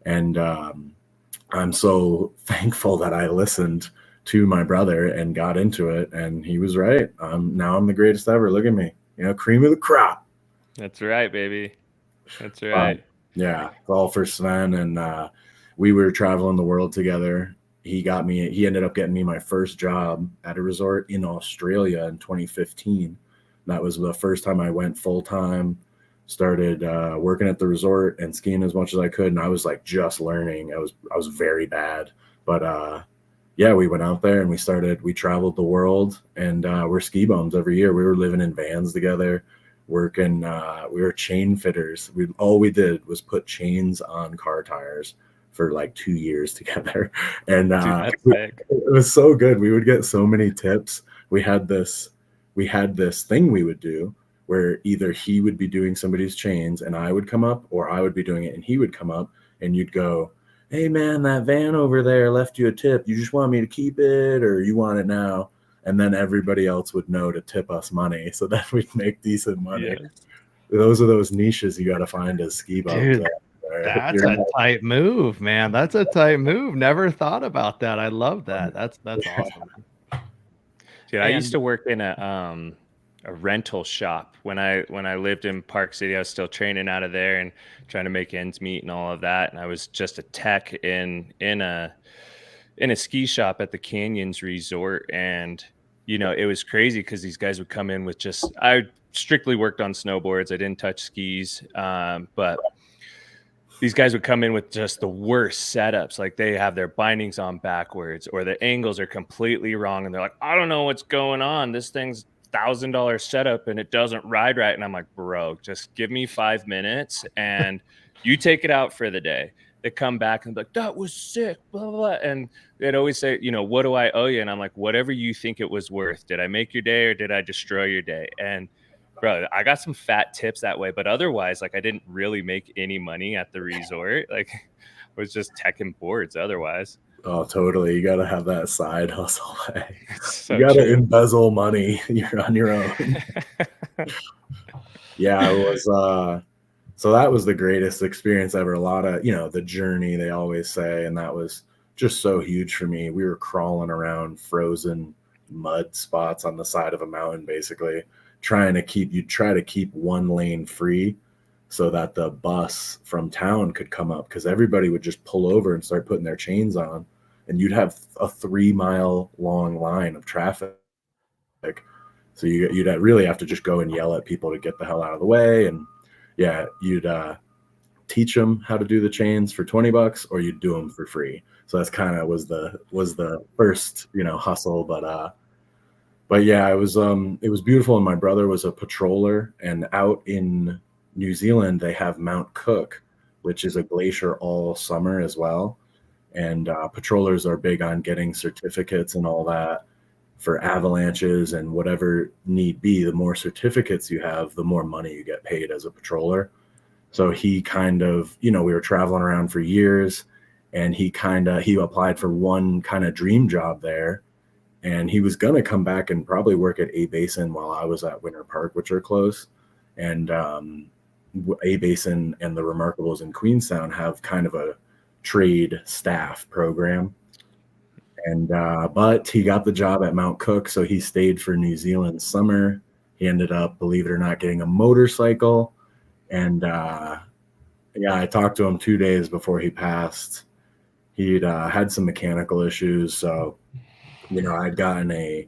And I'm so thankful that I listened to my brother and got into it, and he was right. Now I'm the greatest ever. Look at me, cream of the crop. That's right, baby. That's right. All for Sven. And we were traveling the world together. He ended up getting me my first job at a resort in Australia in 2015. That was the first time I went full time, started working at the resort and skiing as much as I could. And I was like just learning. I was very bad, but we went out there and we traveled the world, and we're ski bums every year. We were living in vans together, working. We were chain fitters. All we did was put chains on car tires for like 2 years together. And it was so good. We would get so many tips. We had this thing we would do where either he would be doing somebody's chains and I would come up, or I would be doing it and he would come up, and you'd go, hey man, that van over there left you a tip. You just want me to keep it, or you want it now? And then everybody else would know to tip us money so that we'd make decent money. Yeah. Those are those niches you got to find as ski bums. That's a tight move, man. That's a tight move. Never thought about that. I love that. That's awesome. Dude, I used to work in a rental shop when I lived in Park City. I was still training out of there and trying to make ends meet and all of that. And I was just a tech in a ski shop at the Canyons Resort. And it was crazy because these guys would come in with I strictly worked on snowboards. I didn't touch skis, but these guys would come in with just the worst setups. Like they have their bindings on backwards or the angles are completely wrong. And they're like, I don't know what's going on. This thing's $1,000 setup and it doesn't ride right. And I'm like, bro, just give me 5 minutes and you take it out for the day. They come back and be like, that was sick, blah, blah, blah. And they'd always say, what do I owe you? And I'm like, whatever you think it was worth. Did I make your day or did I destroy your day? And bro, I got some fat tips that way, but otherwise, like I didn't really make any money at the resort. Like I was just teching boards otherwise. Oh, totally. You got to have that side hustle. So you got to embezzle money. You're on your own. Yeah, it was. So that was the greatest experience ever. A lot of, the journey, they always say, and that was just so huge for me. We were crawling around frozen mud spots on the side of a mountain, basically. Try to keep one lane free so that the bus from town could come up, because everybody would just pull over and start putting their chains on, and you'd have a 3-mile long line of traffic. So you'd really have to just go and yell at people to get the hell out of the way. And yeah, you'd teach them how to do the chains for $20 or you'd do them for free. So that's kind of was the first, hustle, but yeah, it was beautiful. And my brother was a patroller, and out in New Zealand, they have Mount Cook, which is a glacier all summer as well. And patrollers are big on getting certificates and all that for avalanches and whatever need be. The more certificates you have, the more money you get paid as a patroller. So he kind of, we were traveling around for years, and he applied for one kind of dream job there. And he was going to come back and probably work at A Basin while I was at Winter Park, which are close. And A Basin and the Remarkables in Queenstown have kind of a trade staff program. And but he got the job at Mount Cook, so he stayed for New Zealand summer. He ended up, believe it or not, getting a motorcycle. And I talked to him 2 days before he passed. He'd had some mechanical issues, so I'd gotten a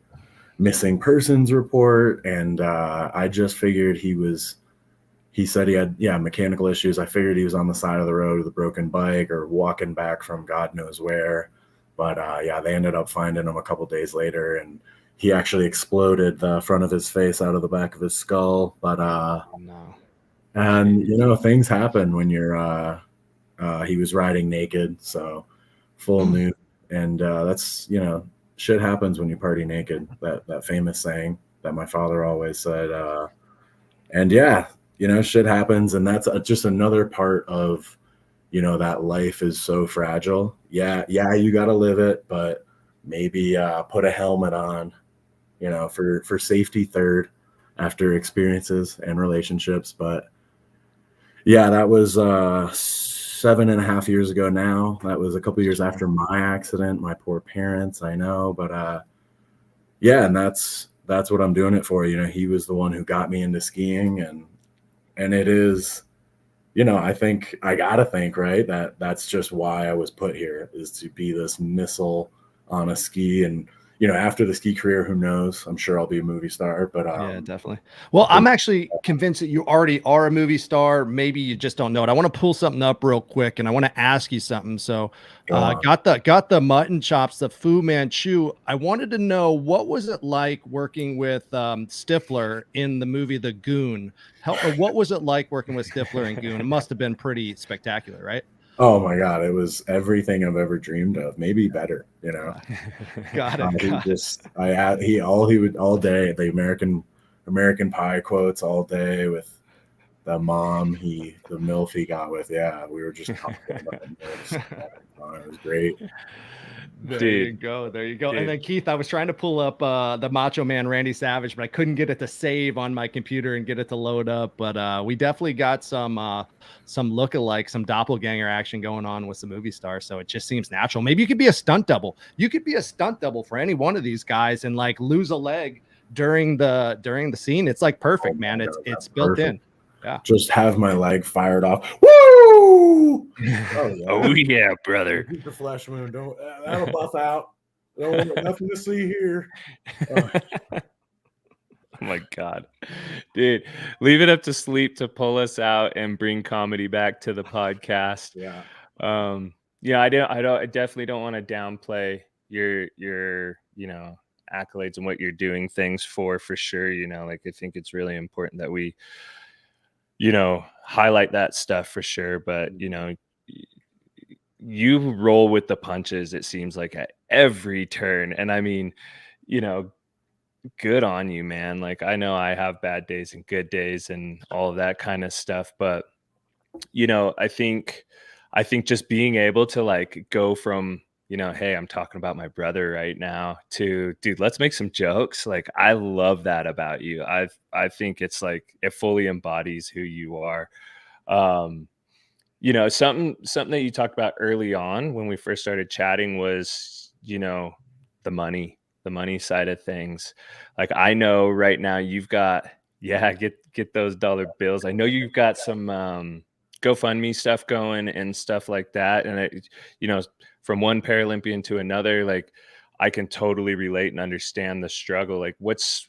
missing persons report, and I just figured he said he had, mechanical issues. I figured he was on the side of the road with a broken bike or walking back from God knows where. But they ended up finding him a couple days later, and he actually exploded the front of his face out of the back of his skull. But no. And things happen when you're he was riding naked, so full nude, and that's shit happens when you party naked, that famous saying that my father always said. And shit happens, and that's just another part of that life is so fragile. You got to live it, but maybe put a helmet on, for safety third after experiences and relationships. But yeah, that was 7.5 years ago now. That was a couple years after my accident. My poor parents, I know. But and that's what I'm doing it for. He was the one who got me into skiing, and it is, I gotta think, right, that's just why I was put here, is to be this missile on a ski. And after the ski career, who knows? I'm sure I'll be a movie star. But yeah, definitely. Well, I'm actually convinced that you already are a movie star. Maybe you just don't know it. I want to pull something up real quick, and I want to ask you something. So, got the mutton chops, the Fu Manchu. I wanted to know, what was it like working with Stifler in the movie The Goon? What was it like working with Stifler and Goon? It must have been pretty spectacular, right? Oh my God, it was everything I've ever dreamed of, maybe better, Got it. He would all day, the American Pie quotes all day with the mom, the MILF he got with. Yeah, we were just talking about MILFs. It was great. There Dude. you go. There you go. Dude. And then Keith, I was trying to pull up the Macho Man Randy Savage, but I couldn't get it to save on my computer and get it to load up. But we definitely got some lookalike, some doppelganger action going on with some movie stars. So it just seems natural. Maybe you could be a stunt double. You could be a stunt double for any one of these guys and like lose a leg during the scene. It's like perfect, man. It's built perfect. in. Yeah. Just have my leg fired off. Woo! Oh yeah, brother. Keep the flesh wound. That'll buff out. Nothing to see here. Oh my God, dude, leave it up to Sleep to pull us out and bring comedy back to the podcast. Yeah. I definitely don't want to downplay your accolades and what you're doing things for sure. Like I think it's really important that we highlight that stuff for sure. But you roll with the punches, it seems like, at every turn. And I mean, good on you, man. Like I know I have bad days and good days and all of that kind of stuff, but I think just being able to like go from hey, I'm talking about my brother right now, to dude, let's make some jokes. Like I love that about you. I think it's like it fully embodies who you are. Something that you talked about early on when we first started chatting was the money side of things. Like I know right now you've got get those dollar bills. I know you've got some GoFundMe stuff going and stuff like that, and from one Paralympian to another, like I can totally relate and understand the struggle. Like what's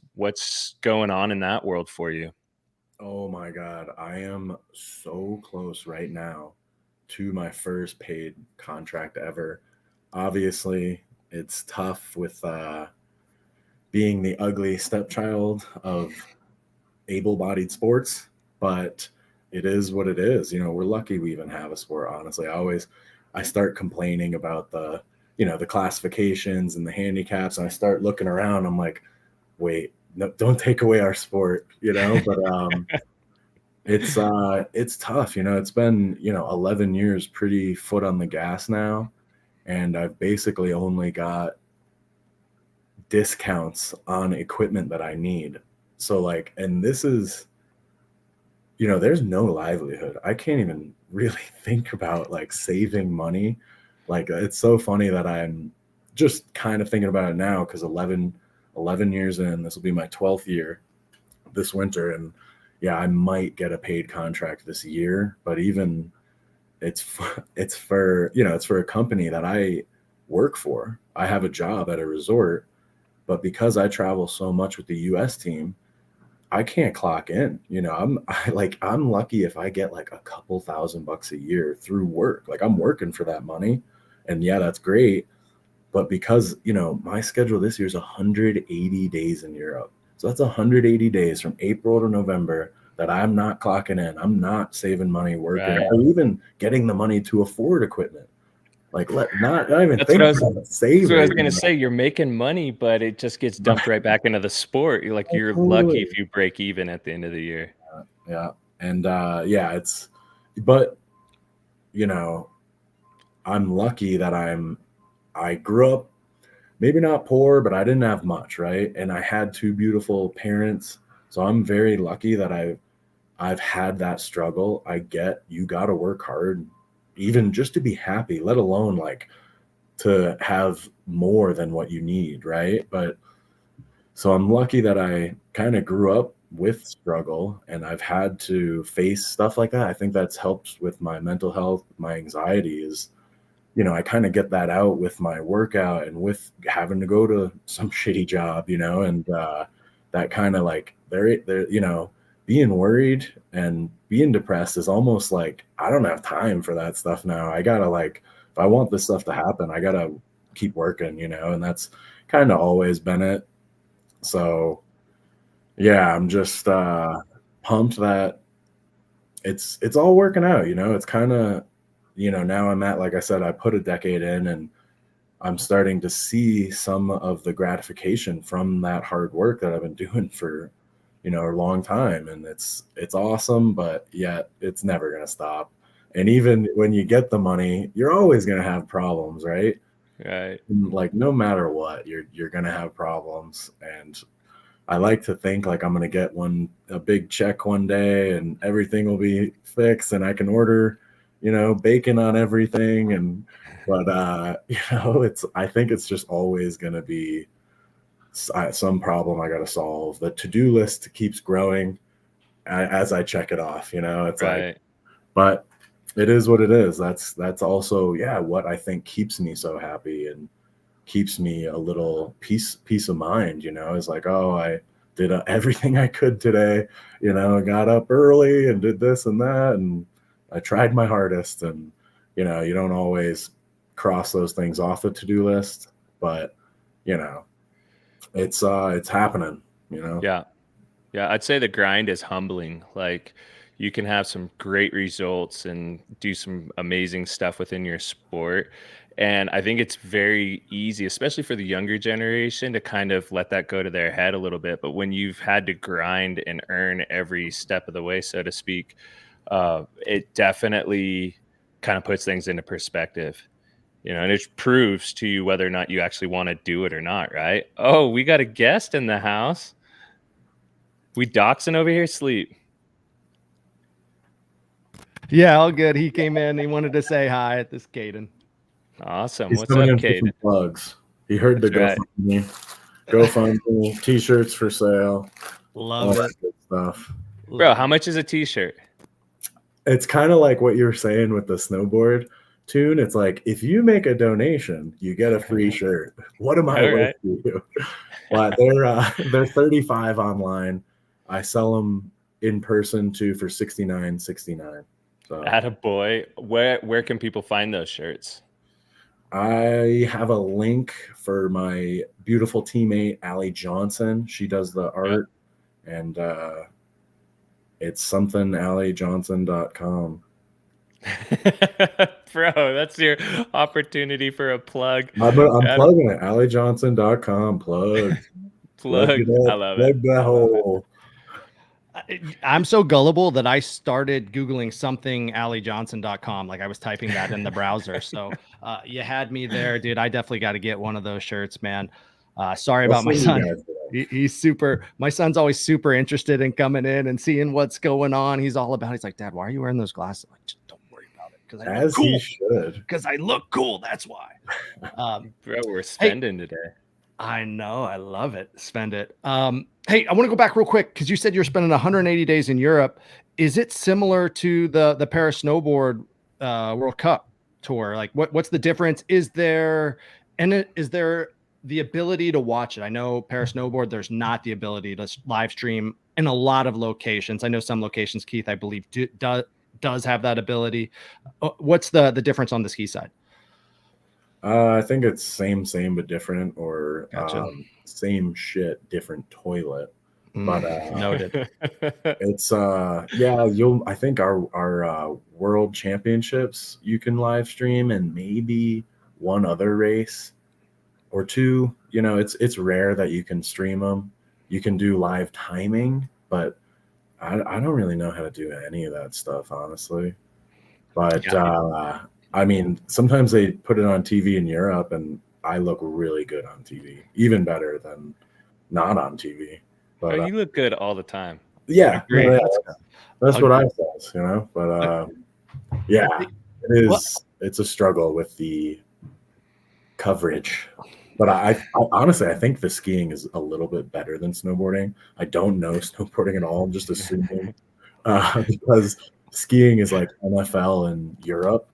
going on in that world for you? Oh my God, I am so close right now to my first paid contract ever. Obviously, it's tough with being the ugly stepchild of able-bodied sports, but it is what it is. We're lucky we even have a sport, honestly. I start complaining about the classifications and the handicaps, and I start looking around. I'm like, wait, no, don't take away our sport, but it's tough. It's been 11 years pretty foot on the gas now, and I've basically only got discounts on equipment that I need. So like, and this is there's no livelihood. I can't even really think about like saving money. Like it's so funny that I'm just kind of thinking about it now, because 11 years in, this will be my 12th year this winter, and yeah, I might get a paid contract this year, but even it's for a company that I work for. I have a job at a resort, but because I travel so much with the US team, I can't clock in. I'm lucky if I get like a couple $1,000 a year through work. Like I'm working for that money, and yeah, that's great. But because, my schedule this year is 180 days in Europe. So that's 180 days from April to November that I'm not clocking in. I'm not saving money working, Right. or even getting the money to afford equipment. Like not even That's think what about saving. That's what I was gonna say. You're making money, but it just gets dumped right back into the sport. You're lucky if you break even at the end of the year. Yeah. And but I'm lucky that I grew up maybe not poor, but I didn't have much, right? And I had two beautiful parents. So I'm very lucky that I've had that struggle. I get you got to work hard, even just to be happy, let alone like to have more than what you need, right? But so I'm lucky that I kind of grew up with struggle, and I've had to face stuff like that. I think that's helped with my mental health, my anxiety is, I kind of get that out with my workout and with having to go to some shitty job, and that kind of like they're being worried and being depressed is almost like I don't have time for that stuff now. I gotta like, if I want this stuff to happen, I gotta keep working, and that's kind of always been it. So yeah, I'm just pumped that it's all working out. It's kind of, now I'm at, like I said, I put a decade in, and I'm starting to see some of the gratification from that hard work that I've been doing for a long time, and it's awesome, but yet it's never going to stop. And even when you get the money, you're always going to have problems, right? Right. Like no matter what, you're going to have problems. And I like to think like I'm going to get a big check one day and everything will be fixed and I can order, bacon on everything. But I think it's just always going to be some problem I got to solve. The to-do list keeps growing as I check it off, it's Right. like, but it is what it is. That's also, what I think keeps me so happy and keeps me a little peace of mind, is like, oh, I did everything I could today, got up early and did this and that. And I tried my hardest, and, you don't always cross those things off the to-do list, but it's happening, Yeah. Yeah. I'd say the grind is humbling. Like you can have some great results and do some amazing stuff within your sport. And I think it's very easy, especially for the younger generation, to kind of let that go to their head a little bit. But when you've had to grind and earn every step of the way, so to speak, it definitely kind of puts things into perspective. And it proves to you whether or not you actually want to do it or not, right? Oh, we got a guest in the house. We doxing over here, sleep. Yeah, all good. He came in. He wanted to say hi at this Caden. Awesome. He's What's up, coming in for Caden? some plugs. He heard the That's right. GoFundMe, t-shirts for sale, all Love that it. good stuff. Bro, how much is a t-shirt? It's kind of like what you were saying with the snowboard tune. It's like, if you make a donation, you get a free shirt. What am I All worth right. to you? But they're $35 online. I sell them in person too for $69.69. So Attaboy. Where can people find those shirts? I have a link for my beautiful teammate Allie Johnson. She does the art, and it's something alliejohnson.com. Bro, that's your opportunity for a plug. I'm plugging it. alliejohnson.com. Plug it up. I love Plug it. that hole. I'm so gullible that I started Googling something alliejohnson.com. Like I was typing that in the browser. So you had me there, dude. I definitely got to get one of those shirts, man. Sorry about my son. He's super. My son's always super interested in coming in and seeing what's going on. He's like, Dad, why are you wearing those glasses? I'm like, just don't worry about it. Because I look cool. He should. Because I look cool. That's why. Bro, we're spending today. I know. I love it. Spend it. Hey, I want to go back real quick because you said you're spending 180 days in Europe. Is it similar to the Paris Snowboard World Cup tour? Like, what's the difference? Is there the ability to watch it? I know Paris Snowboard, there's not the ability to live stream in a lot of locations. I know some locations, Keith, I believe, does have that ability. What's the difference on the ski side? I think it's same but different, or Gotcha. same shit, different toilet. But noted. It's I think our world championships you can live stream, and maybe one other race or two. It's rare that you can stream them. You can do live timing, but I don't really know how to do any of that stuff, honestly. But I mean, sometimes they put it on TV in Europe, and I look really good on TV, even better than not on TV. But you look good all the time. Yeah, that's what I thought, But it is. It's a struggle with the coverage. But I honestly, I think the skiing is a little bit better than snowboarding. I don't know snowboarding at all. I'm just assuming because skiing is like NFL in Europe.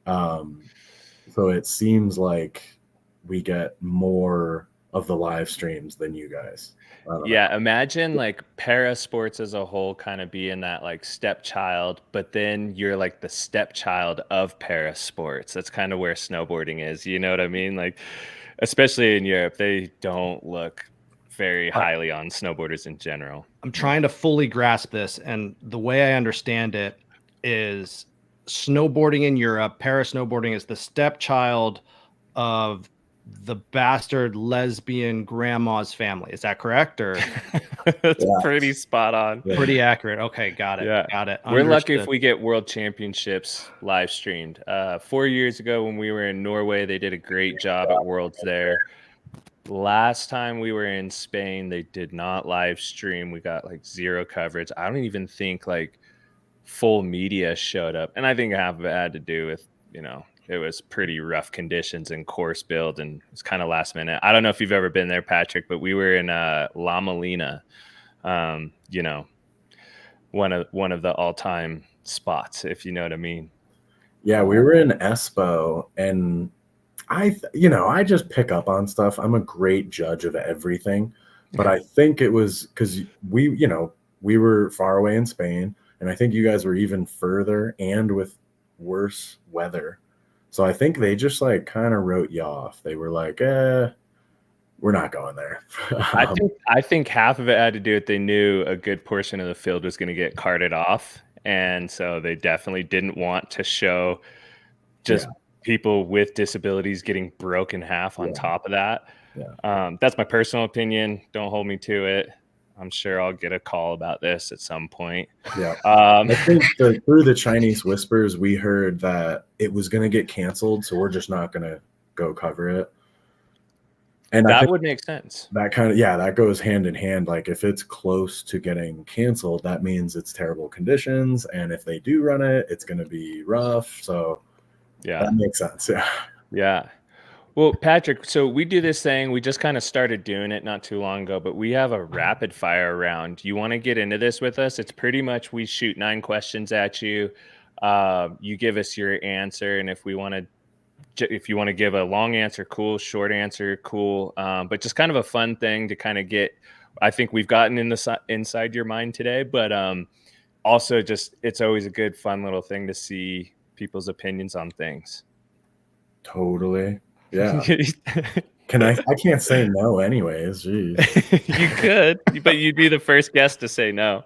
So it seems like we get more of the live streams than you guys. Yeah, imagine like para sports as a whole kind of being that like stepchild, but then you're like the stepchild of para sports. That's kind of where snowboarding is. You know what I mean? Like, especially in Europe, they don't look very highly on snowboarders in general. I'm trying to fully grasp this, and the way I understand it is snowboarding in Europe, para snowboarding is the stepchild of the bastard lesbian grandma's family. Is that correct? Or That's Yeah. pretty spot on. Yeah. pretty accurate? Okay, got it. Yeah. Got it. We're lucky if Understood. we get world championships live streamed. 4 years ago when we were in Norway, they did a great job at Worlds there. Last time we were in Spain, they did not live stream. We got like zero coverage. I don't even think like full media showed up. And I think half of it had to do with, it was pretty rough conditions and course build, and it's kind of last minute. I don't know if you've ever been there, Patrick, but we were in La Molina, one of the all-time spots, if you know what I mean. Yeah, we were in Espo, and I just pick up on stuff. I'm a great judge of everything, but I think it was because we were far away in Spain, and I think you guys were even further and with worse weather. So I think they just like kind of wrote you off. They were like, we're not going there. I think half of it had to do with they knew a good portion of the field was going to get carted off. And so they definitely didn't want to show just people with disabilities getting broken in half on top of that. Yeah. That's my personal opinion. Don't hold me to it. I'm sure I'll get a call about this at some point. Yeah. I think through the Chinese whispers, we heard that it was going to get canceled. So we're just not going to go cover it. And that would make sense. That that goes hand in hand. Like if it's close to getting canceled, that means it's terrible conditions. And if they do run it, it's going to be rough. So that makes sense. Yeah. Yeah. Well, Patrick, so we do this thing. We just kind of started doing it not too long ago, but we have a rapid fire round. You want to get into this with us? It's pretty much we shoot 9 questions at you. You give us your answer. And if you want to give a long answer, cool. Short answer, cool. But just kind of a fun thing to kind of get, I think we've gotten inside your mind today, but also just, it's always a good, fun little thing to see people's opinions on things. Totally. Yeah. I can't say no anyways. Jeez. You could, but you'd be the first guest to say no.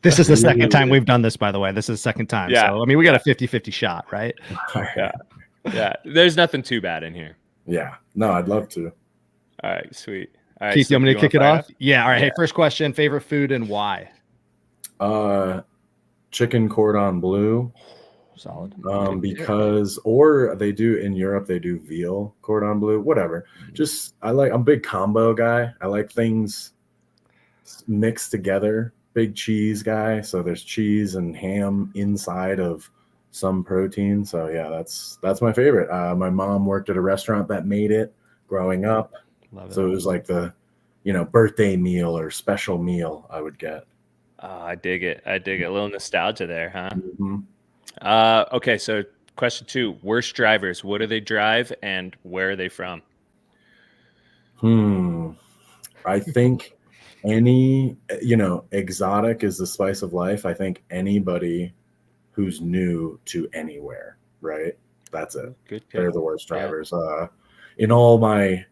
This is the second time we've done this, by the way. This is the second time. Yeah. So, I mean, we got a 50-50 shot, right? Yeah. There's nothing too bad in here. Yeah. No, I'd love to. All right. Sweet. All right. Keith, you want me to kick it off? Yeah. All right. Yeah. Hey, first question, favorite food and why? Chicken cordon bleu. Solid. Because, or they do in Europe, they do veal cordon bleu, whatever. Just, I'm a big combo guy. I like things mixed together. Big cheese guy. So there's cheese and ham inside of some protein. So yeah, that's my favorite. My mom worked at a restaurant that made it growing up. Love it. So it was like the, birthday meal or special meal I would get. I dig it. A little nostalgia there, huh? Mm-hmm. Okay, so question 2, worst drivers. What do they drive and where are they from? I think exotic is the spice of life. I think anybody who's new to anywhere, right? That's it. Good pick. They're the worst drivers. In all my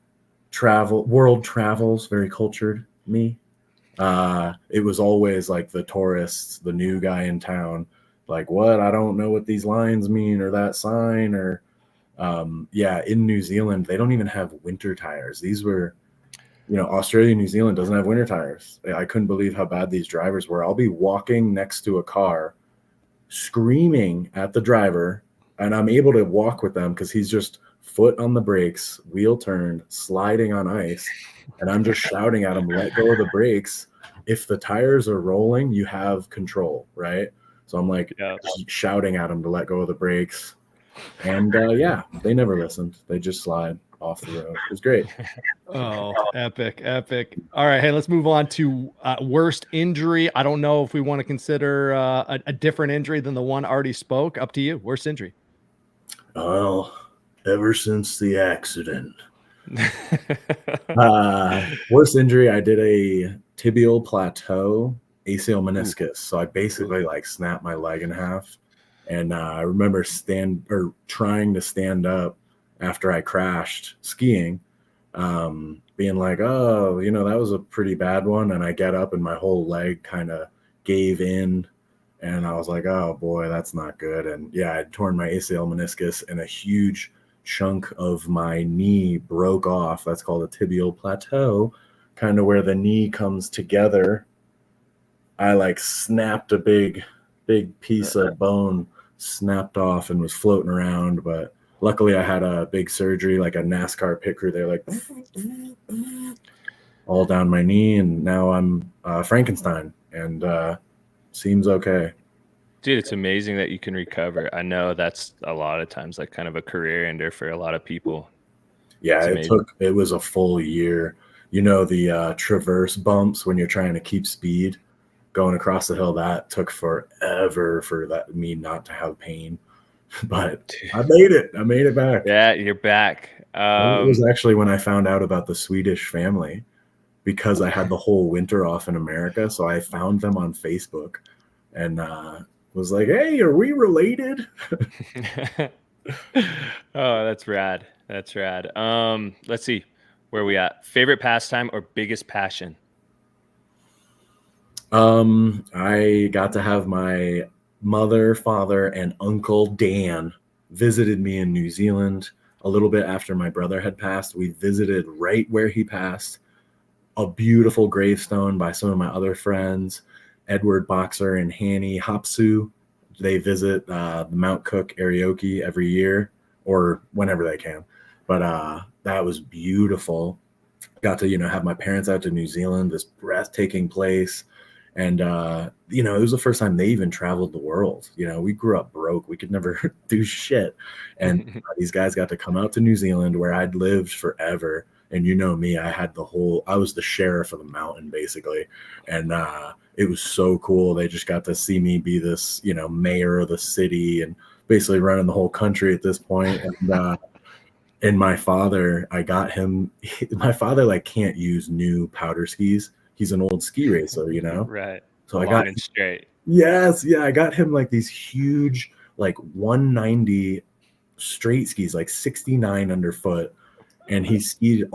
world travels, very cultured me. It was always like the tourists, the new guy in town. Like, what? I don't know what these lines mean or that sign or, in New Zealand, they don't even have winter tires. These were, Australia, New Zealand doesn't have winter tires. I couldn't believe how bad these drivers were. I'll be walking next to a car screaming at the driver and I'm able to walk with them because he's just foot on the brakes, wheel turned, sliding on ice. And I'm just shouting at him, let go of the brakes. If the tires are rolling, you have control, right? So I'm like just shouting at them to let go of the brakes. And they never listened. They just slide off the road. It was great. Oh, epic. All right. Hey, let's move on to worst injury. I don't know if we want to consider a different injury than the one already spoke. Up to you. Worst injury. Well, ever since the accident. Worst injury, I did a tibial plateau ACL meniscus. So I basically snapped my leg in half. And I remember trying to stand up after I crashed skiing, being like, oh, that was a pretty bad one. And I get up and my whole leg kind of gave in. And I was like, oh boy, that's not good. And yeah, I'd torn my ACL meniscus in a huge chunk of my knee broke off. That's called a tibial plateau, kind of where the knee comes together. I like snapped a big piece of bone, snapped off and was floating around. But luckily I had a big surgery, like a NASCAR pit crew. They're like all down my knee, and now I'm Frankenstein, and seems okay. Dude, it's amazing that you can recover. I know that's a lot of times like kind of a career ender for a lot of people. Yeah, it was a full year. You know, the traverse bumps when you're trying to keep speed going across the hill, that took forever for me not to have pain. But I made it back. Yeah, you're back. It was actually when I found out about the Swedish family, because I had the whole winter off in America. So I found them on Facebook and was like, hey, are we related? Oh, that's rad. That's rad. Let's see. Where are we at? Favorite pastime or biggest passion? I got to have my mother, father, and Uncle Dan visited me in New Zealand a little bit after my brother had passed. We visited right where he passed. A beautiful gravestone by some of my other friends, Edward Boxer and Hanny Hapsu. They visit the Mount Cook Karaoke every year or whenever they can. But that was beautiful. Got to, have my parents out to New Zealand, this breathtaking place. And, it was the first time they even traveled the world. We grew up broke. We could never do shit. And these guys got to come out to New Zealand where I'd lived forever. And you know me, I was the sheriff of the mountain, basically. And it was so cool. They just got to see me be this, mayor of the city and basically running the whole country at this point. And my father, my father like can't use new powder skis. He's an old ski racer, Right. So I got him straight. Yes. Yeah. I got him like these huge, like 190 straight skis, like 69 underfoot. And he skied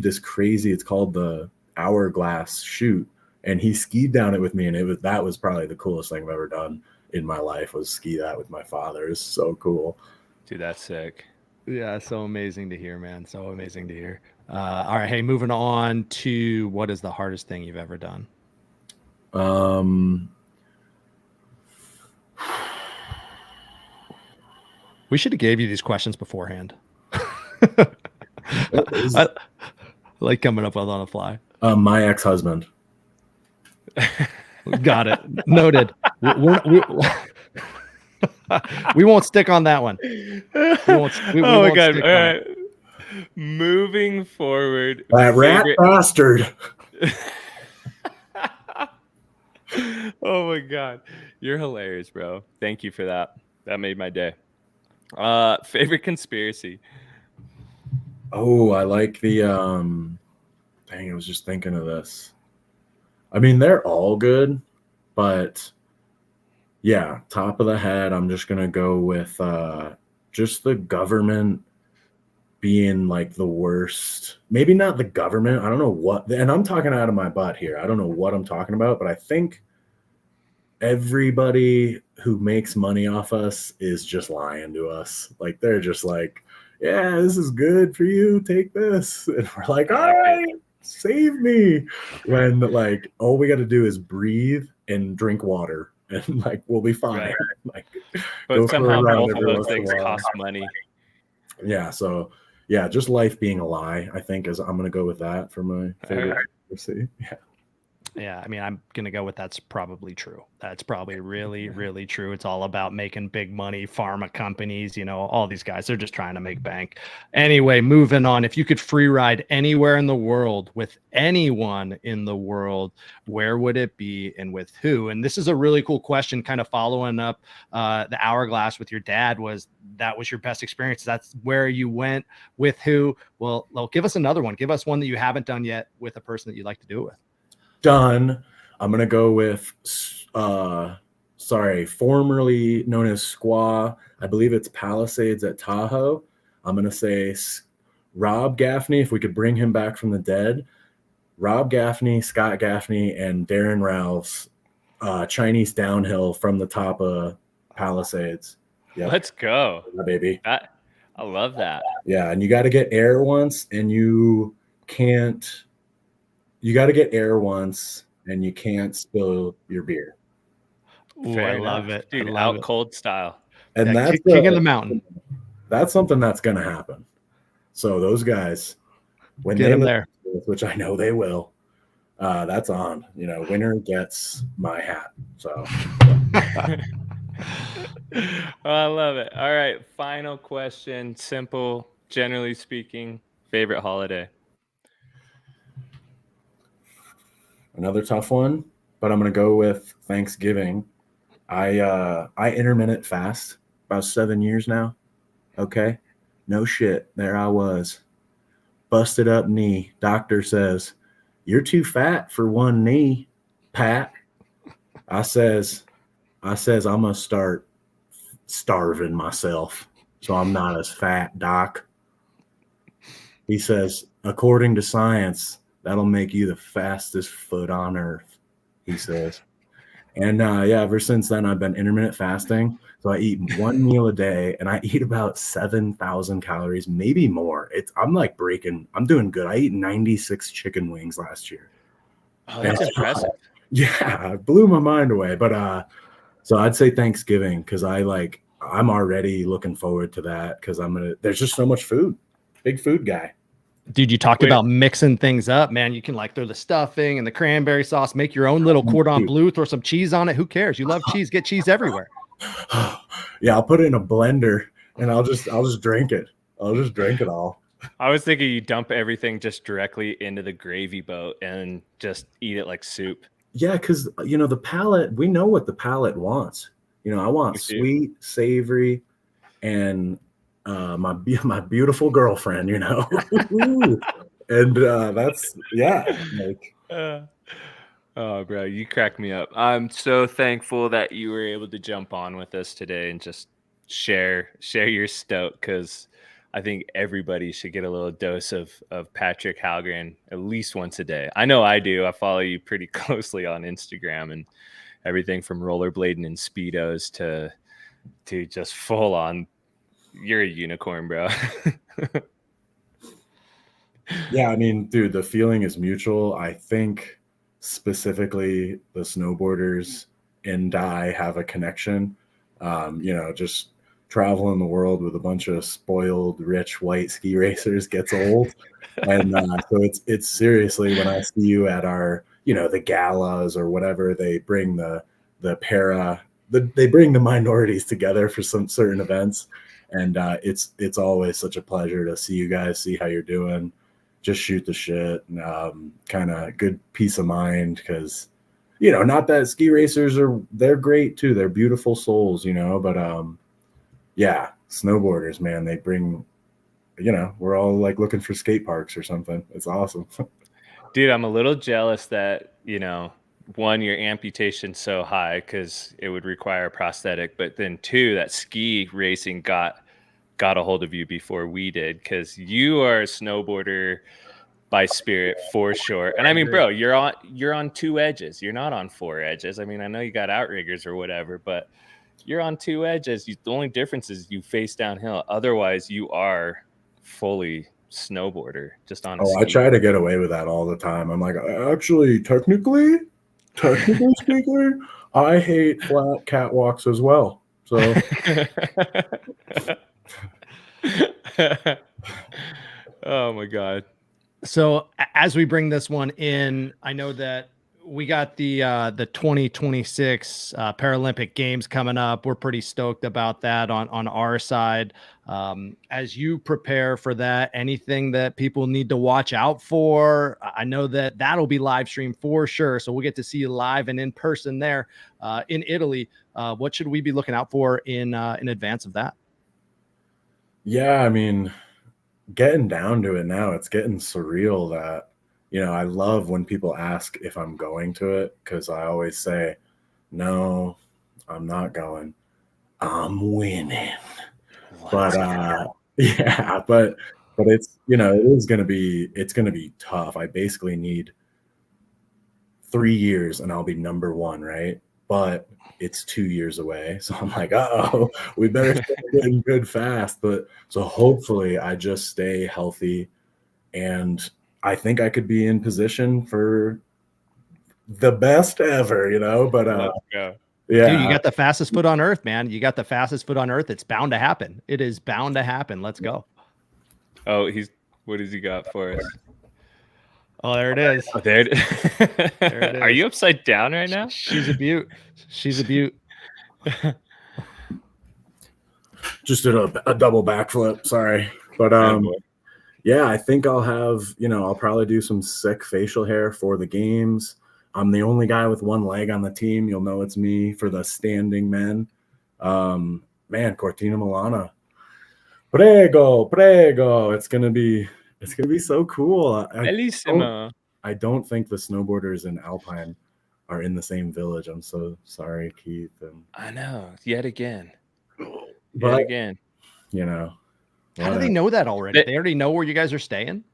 this crazy, it's called the Hourglass chute. And he skied down it with me. And that was probably the coolest thing I've ever done in my life, was ski that with my father. It's so cool. Dude, that's sick. Yeah, so amazing to hear, man. So amazing to hear. All right, hey, moving on to what is the hardest thing you've ever done? We should have gave you these questions beforehand. I like coming up with on the fly. My ex-husband. Got it. Noted. We won't stick on that one. We won't my God. All right. Moving forward. That rat bastard. Oh my God. You're hilarious, bro. Thank you for that. That made my day. Favorite conspiracy. Oh, I like the dang, I was just thinking of this. I mean, they're all good, but yeah, top of the head, I'm just gonna go with just the government being like the worst. Maybe not the government. I don't know what, and I'm talking out of my butt here. I don't know what I'm talking about, but I think everybody who makes money off us is just lying to us. Like they're just like, yeah, this is good for you. Take this. And we're like, all right, save me. When like all we got to do is breathe and drink water, and like we'll be fine. Right. Like, but somehow both of those things cost money. Yeah. So yeah, just life being a lie, I think I'm gonna go with that for my favorite. Yeah. Yeah, I mean, I'm gonna go with that's probably true. That's probably really, really true. It's all about making big money. Pharma companies, all these guys, they're just trying to make bank. Anyway, moving on. If you could free ride anywhere in the world with anyone in the world, where would it be and with who? And this is a really cool question, kind of following up the Hourglass with your dad. That was your best experience? That's where you went with who? Well, give us another one. Give us one that you haven't done yet with a person that you'd like to do it with. Done. I'm gonna go with formerly known as Squaw. I believe it's Palisades at Tahoe. I'm gonna say Rob Gaffney, if we could bring him back from the dead. Rob Gaffney, Scott Gaffney, and Darren Ralph's Chinese downhill from the top of Palisades. Yep. Let's go. Yeah, baby. I love that. Yeah, and you got to get air once, and you can't. You got to get air once, and you can't spill your beer. Ooh, Fair I enough. love it. Dude, I love out it. cold style. And Yeah, that's king of the mountain. That's something that's going to happen. So those guys, when Get they them listen there. to this, which I know they will, that's on. Winner gets my hat. So I love it. All right, final question. Simple, generally speaking, favorite holiday. another tough one, but I'm going to go with Thanksgiving. I intermittent fast about 7 years now. Okay, no shit. There I was, busted up knee. Doctor says, "You're too fat for one knee, Pat." I says, I'm gonna start starving myself so I'm not as fat, Doc. He says, according to science, that'll make you the fastest foot on earth, he says. And yeah, ever since then, I've been intermittent fasting. So I eat one meal a day, and I eat about 7,000 calories, maybe more. I'm doing good. I ate 96 chicken wings last year. Oh, that's impressive. Yeah, it blew my mind away. But so I'd say Thanksgiving, because I'm already looking forward to that, because there's just so much food. Big food guy. Dude, you talked about mixing things up, man. You can like throw the stuffing and the cranberry sauce, make your own little cordon bleu, throw some cheese on it. Who cares? You love cheese, get cheese everywhere. Yeah, I'll put it in a blender and I'll just drink it. I'll just drink it all. I was thinking you dump everything just directly into the gravy boat and just eat it like soup. Yeah, because the palate, we know what the palate wants. I want sweet, savory, and my beautiful girlfriend, and that's oh, bro, you crack me up. I'm so thankful that you were able to jump on with us today and just share your stoke, because I think everybody should get a little dose of Patrick Halgren at least once a day. I know I do. I follow you pretty closely on Instagram, and everything from rollerblading and speedos to just full on. You're a unicorn, bro. Yeah, I mean, dude, the feeling is mutual. I think specifically the snowboarders and I have a connection. Just traveling the world with a bunch of spoiled, rich white ski racers gets old. And so it's seriously, when I see you at our, the galas or whatever, they bring they bring the minorities together for some certain events. And it's always such a pleasure to see you guys, see how you're doing, just shoot the shit, kind of good peace of mind, because, not that ski racers they're great too. They're beautiful souls, but yeah, snowboarders, man, they bring, we're all like looking for skate parks or something. It's awesome. Dude, I'm a little jealous that, one, your amputation's so high because it would require a prosthetic, but then two, that ski racing got a hold of you before we did, because you are a snowboarder by spirit for sure. And I mean, bro, you're on two edges. You're not on four edges. I mean, I know you got outriggers or whatever, but you're on two edges. The only difference is you face downhill. Otherwise, you are fully snowboarder, just on a ski. I try to get away with that all the time. I'm like, actually, technically speaking, I hate flat catwalks as well. So oh my God. So as we bring this one in, I know that we got the 2026 Paralympic Games coming up. We're pretty stoked about that on our side. As you prepare for that, anything that people need to watch out for? I know that that'll be live streamed for sure. So we'll get to see you live and in person there in Italy. What should we be looking out for in advance of that? Yeah, I mean, getting down to it now, it's getting surreal that, I love when people ask if I'm going to it, because I always say, no, I'm not going. I'm winning. But yeah, but it's, it's going to be tough. I basically need 3 years and I'll be number one, right? but it's 2 years away. So I'm like, uh-oh, we better start getting good fast. But so hopefully I just stay healthy, and I think I could be in position for the best ever, but Let's go. yeah. Dude, you got the fastest foot on earth, man. You got the fastest foot on earth. It's bound to happen. It is bound to happen. Let's go. Oh, what has he got for us? Oh, there it is. Oh, there it it Are is. you upside down right now? She's a beaut. She's a beaut. Just did a double backflip. Sorry. But yeah, I think I'll have, I'll probably do some sick facial hair for the games. I'm the only guy with one leg on the team. You'll know it's me for the standing men. Man, Cortina Milana. Prego. It's gonna be so cool. I don't think the snowboarders in Alpine are in the same village. I'm so sorry, Keith. I know, yet again. But again. How do they know that already? They already know where you guys are staying?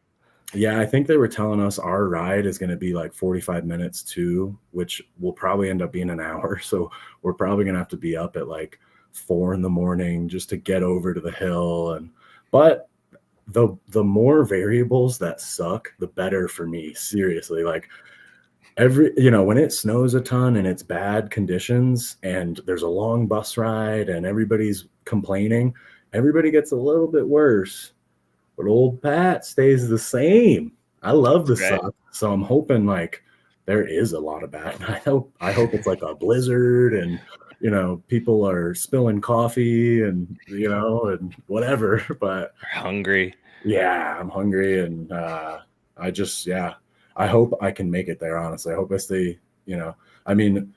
Yeah, I think they were telling us our ride is going to be like 45 minutes too, which will probably end up being an hour. So we're probably going to have to be up at like 4 a.m. just to get over to the hill. But the more variables that suck, the better for me. Seriously, like when it snows a ton and it's bad conditions and there's a long bus ride and everybody's complaining, everybody gets a little bit worse. But old Pat stays the same. I love the suck, so I'm hoping like there is a lot of bad. I hope it's like a blizzard and people are spilling coffee and and whatever. But I'm hungry. Yeah, I'm hungry, and I hope I can make it there. Honestly, I hope I stay. I mean,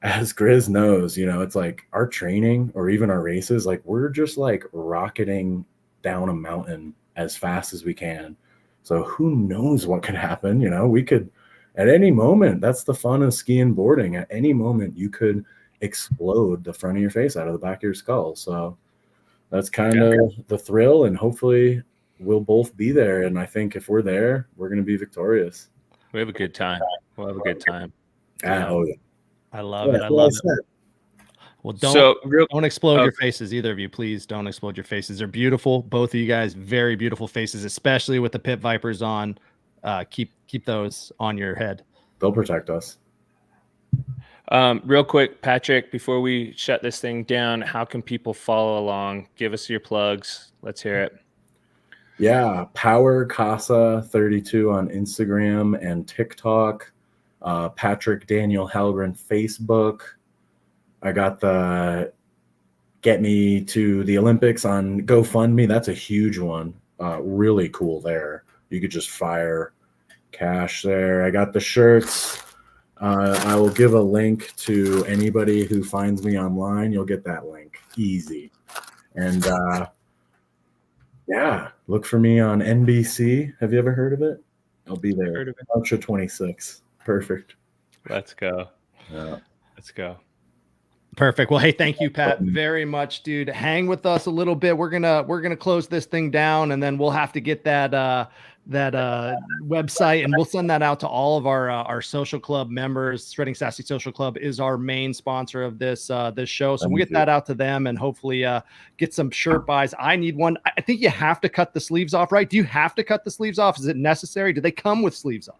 as Grizz knows, it's like our training or even our races, like we're just like rocketing down a mountain as fast as we can. So who knows what could happen? We could at any moment. That's the fun of skiing boarding. At any moment, you could explode the front of your face out of the back of your skull. So that's kind of the thrill, and hopefully we'll both be there. And I think if we're there, we're going to be victorious. We have a good time. We'll have a good time. Oh, yeah. I love it. I love it. Well, don't explode your faces, either of you. Please don't explode your faces. They're beautiful. Both of you guys, very beautiful faces, especially with the Pit Vipers on. Keep those on your head. They'll protect us. Real quick, Patrick, before we shut this thing down, how can people follow along? Give us your plugs. Let's hear it. Yeah, Power Casa 32 on Instagram and TikTok. Patrick Daniel Halgren Facebook. I got the Get Me to the Olympics on GoFundMe. That's a huge one. Really cool there. You could just fire cash there. I got the shirts. I will give a link to anybody who finds me online. You'll get that link. Easy. And yeah, look for me on NBC. Have you ever heard of it? I'll be there. Ultra 26. Perfect. Let's go. Yeah. Let's go. Perfect. Well, hey, thank you, Pat, very much, dude. Hang with us a little bit. We're gonna close this thing down, and then we'll have to get that website, and we'll send that out to all of our social club members. Shredding Sassy Social Club is our main sponsor of this show, so we'll get that out to them, and hopefully get some shirt buys. I need one. I think you have to cut the sleeves off, right? Do you have to cut the sleeves off? Is it necessary? Do they come with sleeves off?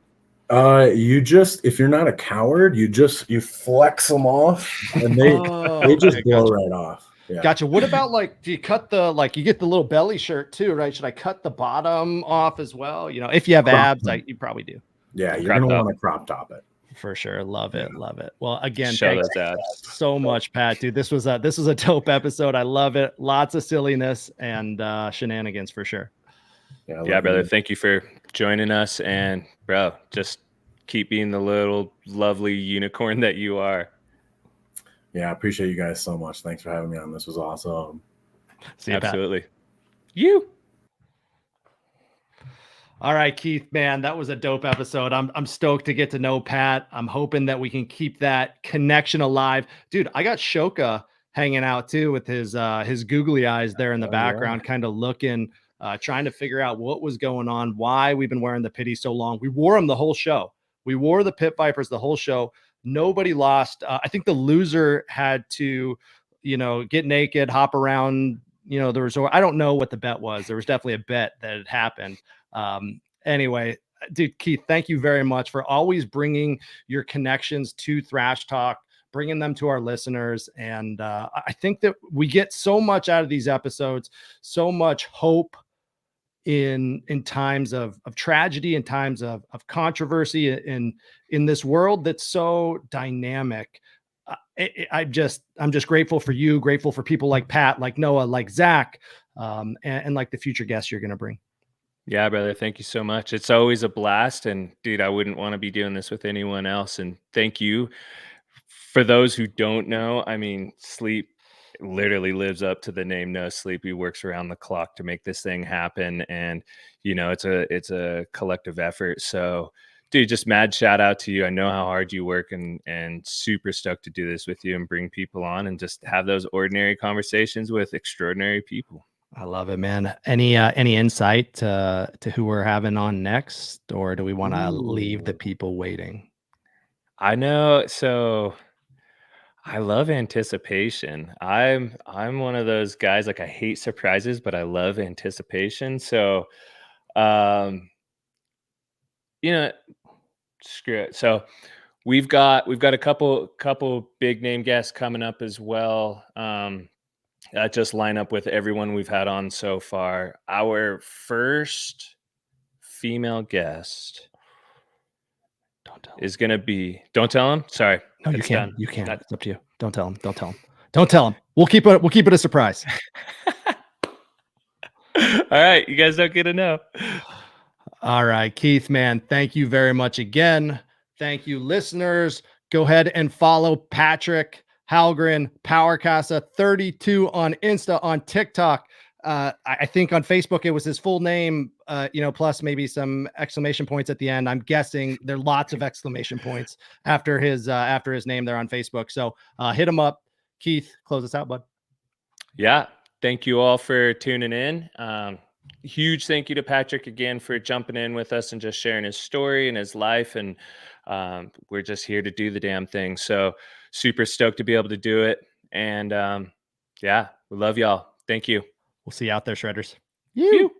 If you're not a coward, you flex them off and they just blow right off. Yeah. Gotcha. What about do you cut you get the little belly shirt too, right? Should I cut the bottom off as well? If you have abs, you probably do. Yeah, you're going to want to crop top it. For sure. Love it. Love it. Well, again, thanks so much, Pat, dude. This was a dope episode. I love it. Lots of silliness and shenanigans for sure. Yeah, brother. Thank you for joining us, and bro, just keep being the little lovely unicorn that you are. Yeah, I appreciate you guys so much. Thanks for having me on. This was awesome. See you, absolutely. Pat. You. All right, Keith, man, that was a dope episode. I'm stoked to get to know Pat. I'm hoping that we can keep that connection alive, dude. I got Shoka hanging out too with his googly eyes there in the background, kind of looking. Trying to figure out what was going on, why we've been wearing the pity so long. We wore them the whole show. We wore the Pit Vipers the whole show. Nobody lost. I think the loser had to, get naked, hop around, the resort. I don't know what the bet was. There was definitely a bet that had happened. Anyway, dude, Keith, thank you very much for always bringing your connections to Thrash Talk, bringing them to our listeners. And I think that we get so much out of these episodes, so much hope in times of tragedy, in times of controversy, in this world that's so dynamic. I'm just grateful for you, grateful for people like Pat, like Noah, like Zach, and like the future guests you're going to bring. Yeah, brother. Thank you so much. It's always a blast. And dude, I wouldn't want to be doing this with anyone else. And thank you. For those who don't know, I mean, Sleep literally lives up to the name No Sleep. He works around the clock to make this thing happen. And, it's a collective effort. So dude, just mad shout out to you. I know how hard you work and super stoked to do this with you and bring people on and just have those ordinary conversations with extraordinary people. I love it, man. Any insight to who we're having on next, or do we want to leave the people waiting? I know. So I love anticipation. I'm one of those guys, like I hate surprises, but I love anticipation. So, you know, screw it. So we've got a couple big name guests coming up as well. Just line up with everyone we've had on so far. Our first female guest is going to be. Don't tell him. Sorry. No, you can't. You can't. It's up to you. Don't tell him. Don't tell him. Don't tell him. We'll keep it a surprise. All right, you guys don't get to know. All right, Keith, man, thank you very much again. Thank you, listeners. Go ahead and follow Patrick Halgren, Powercasa 32 on Insta, on TikTok. I think on Facebook it was his full name, plus maybe some exclamation points at the end. I'm guessing there are lots of exclamation points after his name there on Facebook. So hit him up. Keith, close us out, bud. Yeah, thank you all for tuning in. Huge thank you to Patrick again for jumping in with us and just sharing his story and his life. And we're just here to do the damn thing. So super stoked to be able to do it. And yeah, we love y'all. Thank you. We'll see you out there, Shredders. You.